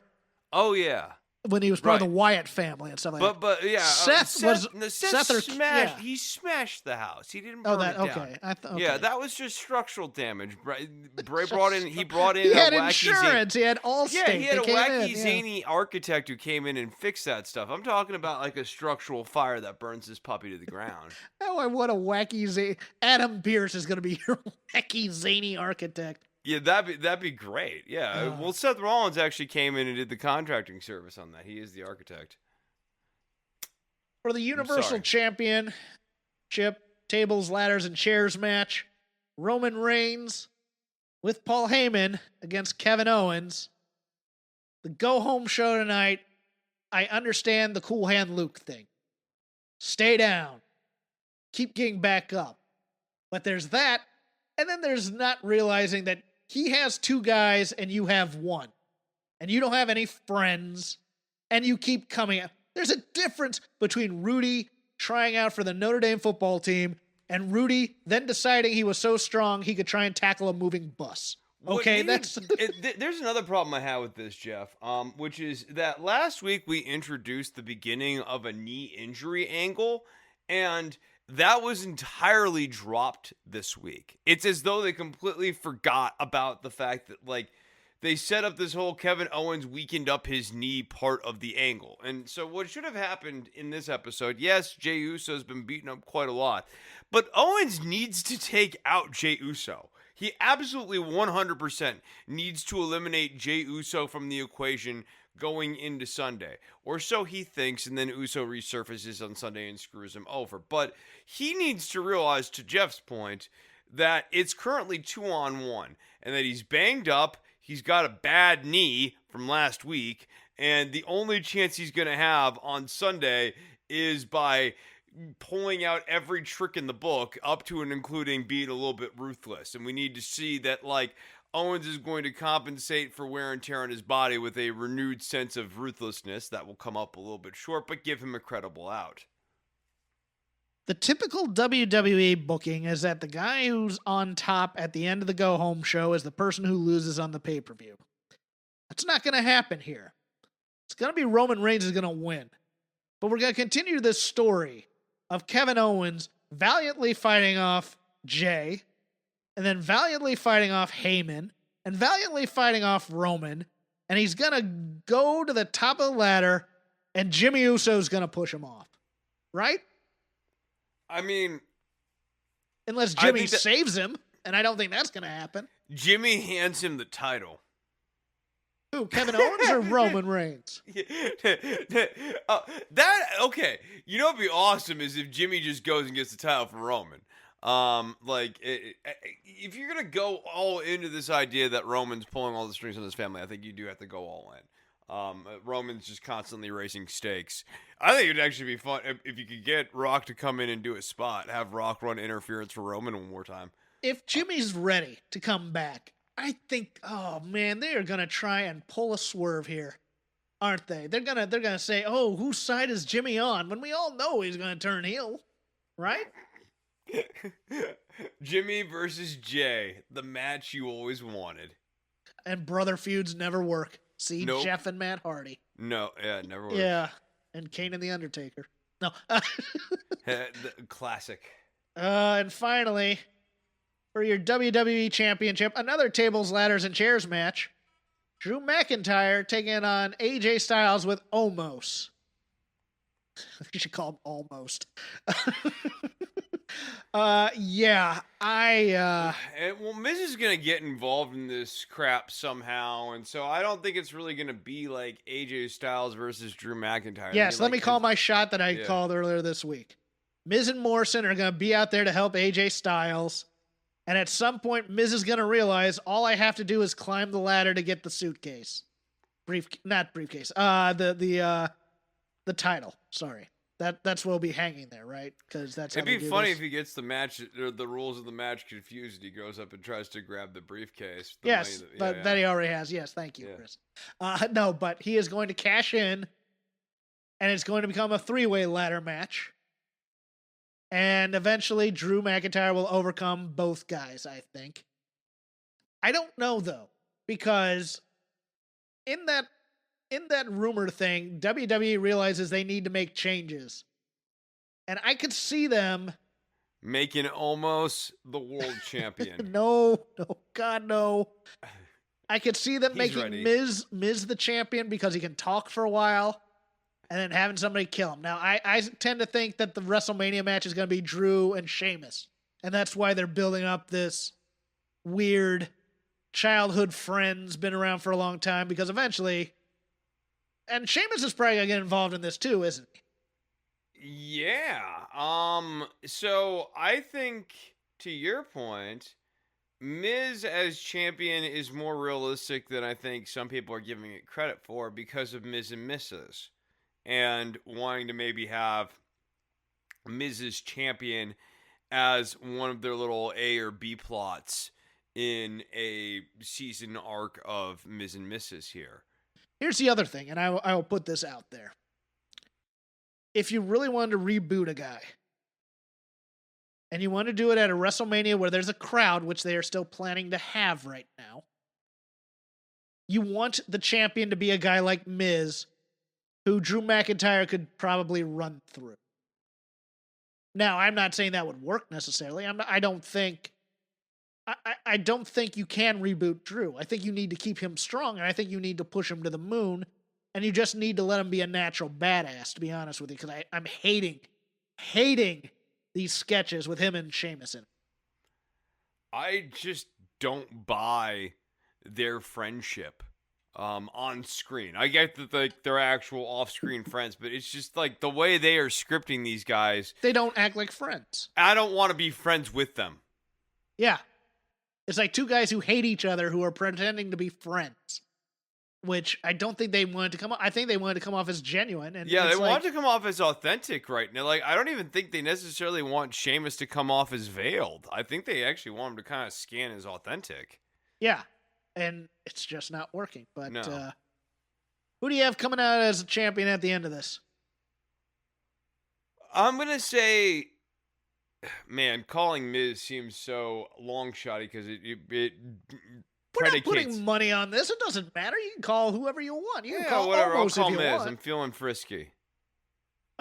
Oh, yeah. When he was part of the Wyatt family and stuff like that. But yeah, Seth smashed. yeah. He smashed the house. He didn't burn it down. Okay. Yeah, that was just structural damage. Bray brought in. He brought in. He had wacky insurance. He had Allstate. Yeah, he had a wacky, in, zany architect who came in and fixed that stuff. I'm talking about like a structural fire that burns this puppy to the ground. Oh, what a wacky Adam Pearce is going to be your wacky zany architect. Yeah, that'd be great. Yeah. Well, Seth Rollins actually came in and did the contracting service on that. He is the architect. For the Universal Championship tables, ladders, and chairs match, Roman Reigns with Paul Heyman against Kevin Owens. The go-home show tonight, I understand the cool hand Luke thing. Stay down. Keep getting back up. But there's that, and then there's not realizing that he has two guys and you have one. And you don't have any friends. And you keep coming out. There's a difference between Rudy trying out for the Notre Dame football team and Rudy then deciding he was so strong he could try and tackle a moving bus. Okay, there's another problem I have with this, Jeff, which is that last week we introduced the beginning of a knee injury angle, and that was entirely dropped this week. It's as though they completely forgot about the fact that, like, they set up this whole Kevin Owens weakened up his knee part of the angle. And so what should have happened in this episode, yes, Jey Uso's been beaten up quite a lot, but Owens needs to take out Jey Uso. He absolutely 100% needs to eliminate Jey Uso from the equation going into Sunday, or so he thinks, and then Uso resurfaces on Sunday and screws him over. But he needs to realize, to Jeff's point, that it's currently 2-on-1, and that he's banged up, he's got a bad knee from last week, and the only chance he's going to have on Sunday is by pulling out every trick in the book, up to and including being a little bit ruthless. And we need to see that, like, Owens is going to compensate for wear and tear on his body with a renewed sense of ruthlessness that will come up a little bit short, but give him a credible out. The typical WWE booking is that the guy who's on top at the end of the go-home show is the person who loses on the pay-per-view. That's not going to happen here. It's going to be Roman Reigns is going to win. But we're going to continue this story of Kevin Owens valiantly fighting off Jey, and then valiantly fighting off Heyman, and valiantly fighting off Roman, and he's going to go to the top of the ladder, and Jimmy Uso's going to push him off. Right? I mean, unless Jimmy saves him, and I don't think that's going to happen. Jimmy hands him the title. Who, Kevin Owens or Roman Reigns? Okay. You know what'd be awesome is if Jimmy just goes and gets the title for Roman. If you're gonna go all into this idea that Roman's pulling all the strings on his family, I think you do have to go all in. Roman's just constantly raising stakes. I think it'd actually be fun if you could get Rock to come in and do a spot, have Rock run interference for Roman one more time. If Jimmy's ready to come back, I think, oh man, they are gonna try and pull a swerve here, aren't they? They're gonna say, oh, whose side is Jimmy on? When we all know he's gonna turn heel, right? Jimmy versus Jey, the match you always wanted. And brother feuds never work. See, nope. Jeff and Matt Hardy. No, yeah, never works. Yeah, and Kane and the Undertaker. No. Classic. And finally, for your WWE Championship, another tables, ladders, and chairs match. Drew McIntyre taking on AJ Styles with Omos. You should call him Almost. Yeah, Well, Miz is gonna get involved in this crap somehow, and so I don't think it's really gonna be like AJ Styles versus Drew McIntyre. yes, let me call my shot that I Yeah. called earlier this week. Miz and Morrison are going to be out there to help AJ Styles, and at some point, Miz is going to realize all I have to do is climb the ladder to get the suitcase, not briefcase, the title. Sorry. That's what will be hanging there, right? Because that's how It'd they be do funny this. if he gets the match or the rules of the match confused. And he goes up and tries to grab the briefcase. Yes, that he already has. Yes, thank you, Chris. No, but he is going to cash in, and it's going to become a three-way ladder match. And eventually, Drew McIntyre will overcome both guys, I think. I don't know, though, because in that rumor thing, WWE realizes they need to make changes. And I could see them making almost the world champion. No, God, no. I could see them He's making ready. Miz the champion because he can talk for a while and then having somebody kill him. Now, I tend to think that the WrestleMania match is going to be Drew and Sheamus. And that's why they're building up this weird childhood friends, been around for a long time, because eventually... And Sheamus is probably going to get involved in this too, isn't he? Yeah. So I think, to your point, Miz as champion is more realistic than I think some people are giving it credit for because of Miz and Mrs. And wanting to maybe have Miz's champion as one of their little A or B plots in a season arc of Miz and Mrs. here. Here's the other thing, and I will put this out there. If you really wanted to reboot a guy, and you want to do it at a WrestleMania where there's a crowd, which they are still planning to have right now, you want the champion to be a guy like Miz, who Drew McIntyre could probably run through. Now, I'm not saying that would work necessarily. I don't think you can reboot Drew. I think you need to keep him strong, and I think you need to push him to the moon, and you just need to let him be a natural badass, to be honest with you, because I'm hating these sketches with him and Sheamus in it. I just don't buy their friendship on screen. I get that they're actual off-screen friends, but it's just like the way they are scripting these guys. They don't act like friends. I don't want to be friends with them. Yeah. It's like two guys who hate each other who are pretending to be friends, which I don't think they wanted to come off. I think they wanted to come off as genuine. And Yeah, they like, want to come off as authentic right now. Like, I don't even think they necessarily want Sheamus to come off as veiled. I think they actually want him to kind of scan as authentic. Yeah, and it's just not working. But No. who do you have coming out as a champion at the end of this? I'm going to say, man, calling Miz seems so long shotty because it We're not predicates. putting money on this. It doesn't matter. You can call whoever you want. You can Yeah, call whatever. I'll Omos call if you Miz. want. I'm feeling frisky.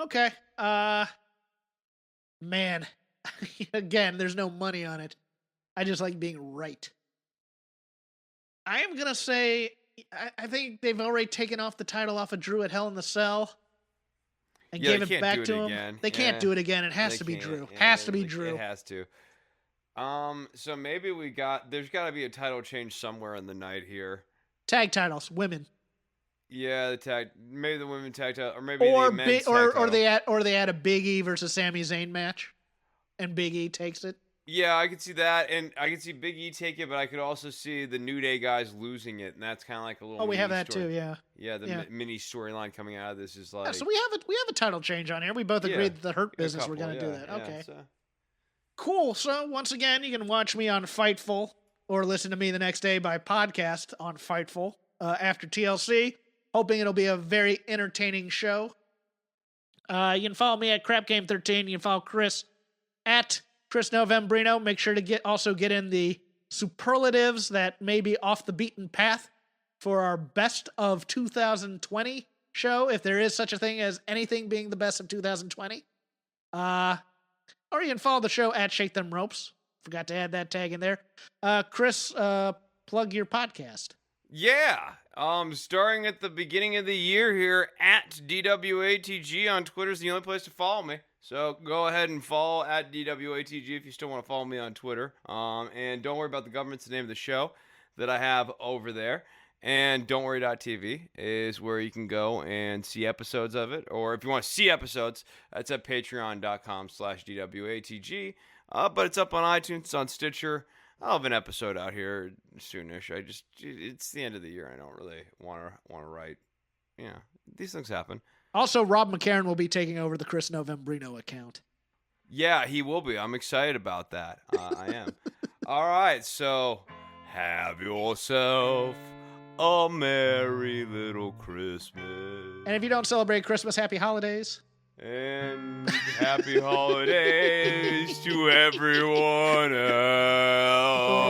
Okay. Man. Again, there's no money on it. I just like being right. I am going to say, I think they've already taken off the title off of Drew at Hell in the Cell and Yeah, gave they it can't back do it to him. again. They can't Yeah. do it again. It has They to be can't. Drew. Yeah, Has to be it Drew. has to. So maybe there's got to be a title change somewhere in the night here. Tag titles, women. Yeah, maybe the women tag title, or maybe the men's tag title. Or they add a Big E versus Sami Zayn match, and Big E takes it. Yeah, I could see that, and I could see Big E take it, but I could also see the New Day guys losing it, and that's kind of like a little. Oh, we have mini that story. too. Yeah. Yeah, the mini storyline coming out of this is like. Yeah, so we have a title change on here. We both agreed that the Hurt Business were going to do that. Yeah, Okay. so. Cool. So once again, you can watch me on Fightful or listen to me the next day by podcast on Fightful after TLC. Hoping it'll be a very entertaining show. You can follow me at CrapGame13. You can follow Chris at Chris Novembrino. Make sure to get in the superlatives that may be off the beaten path for our best of 2020 show, if there is such a thing as anything being the best of 2020. Or you can follow the show at Shake Them Ropes. Forgot to add that tag in there. Chris, plug your podcast. Yeah. Starting at the beginning of the year here at DWATG on Twitter is the only place to follow me. So go ahead and follow at DWATG if you still want to follow me on Twitter. And don't worry about the government's the name of the show that I have over there. And don'tworry.tv is where you can go and see episodes of it. Or if you want to see episodes, that's at patreon.com/DWATG. But it's up on iTunes, it's on Stitcher. I'll have an episode out here soonish. It's the end of the year. I don't really want to write. Yeah, these things happen. Also, Rob McCarron will be taking over the Chris Novembrino account. Yeah, he will be. I'm excited about that. I am. All right, so have yourself a merry little Christmas. And if you don't celebrate Christmas, happy holidays. And happy holidays to everyone else.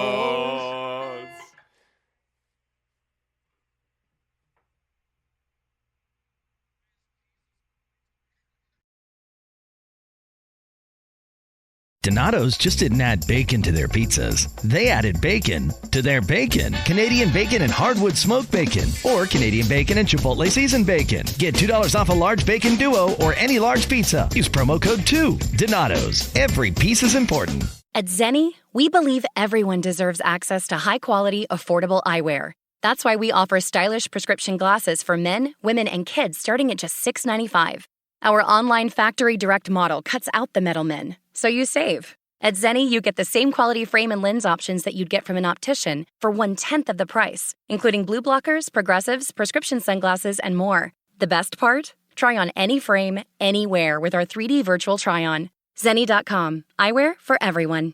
Donato's just didn't add bacon to their pizzas. They added bacon to their bacon. Canadian bacon and hardwood smoked bacon. Or Canadian bacon and Chipotle seasoned bacon. Get $2 off a large bacon duo or any large pizza. Use promo code 2. Donato's. Every piece is important. At Zenni, we believe everyone deserves access to high-quality, affordable eyewear. That's why we offer stylish prescription glasses for men, women, and kids starting at just $6.95. Our online factory direct model cuts out the middlemen, so you save. At Zenni, you get the same quality frame and lens options that you'd get from an optician for 1/10 of the price, including blue blockers, progressives, prescription sunglasses, and more. The best part? Try on any frame, anywhere with our 3D virtual try-on. Zenni.com. Eyewear for everyone.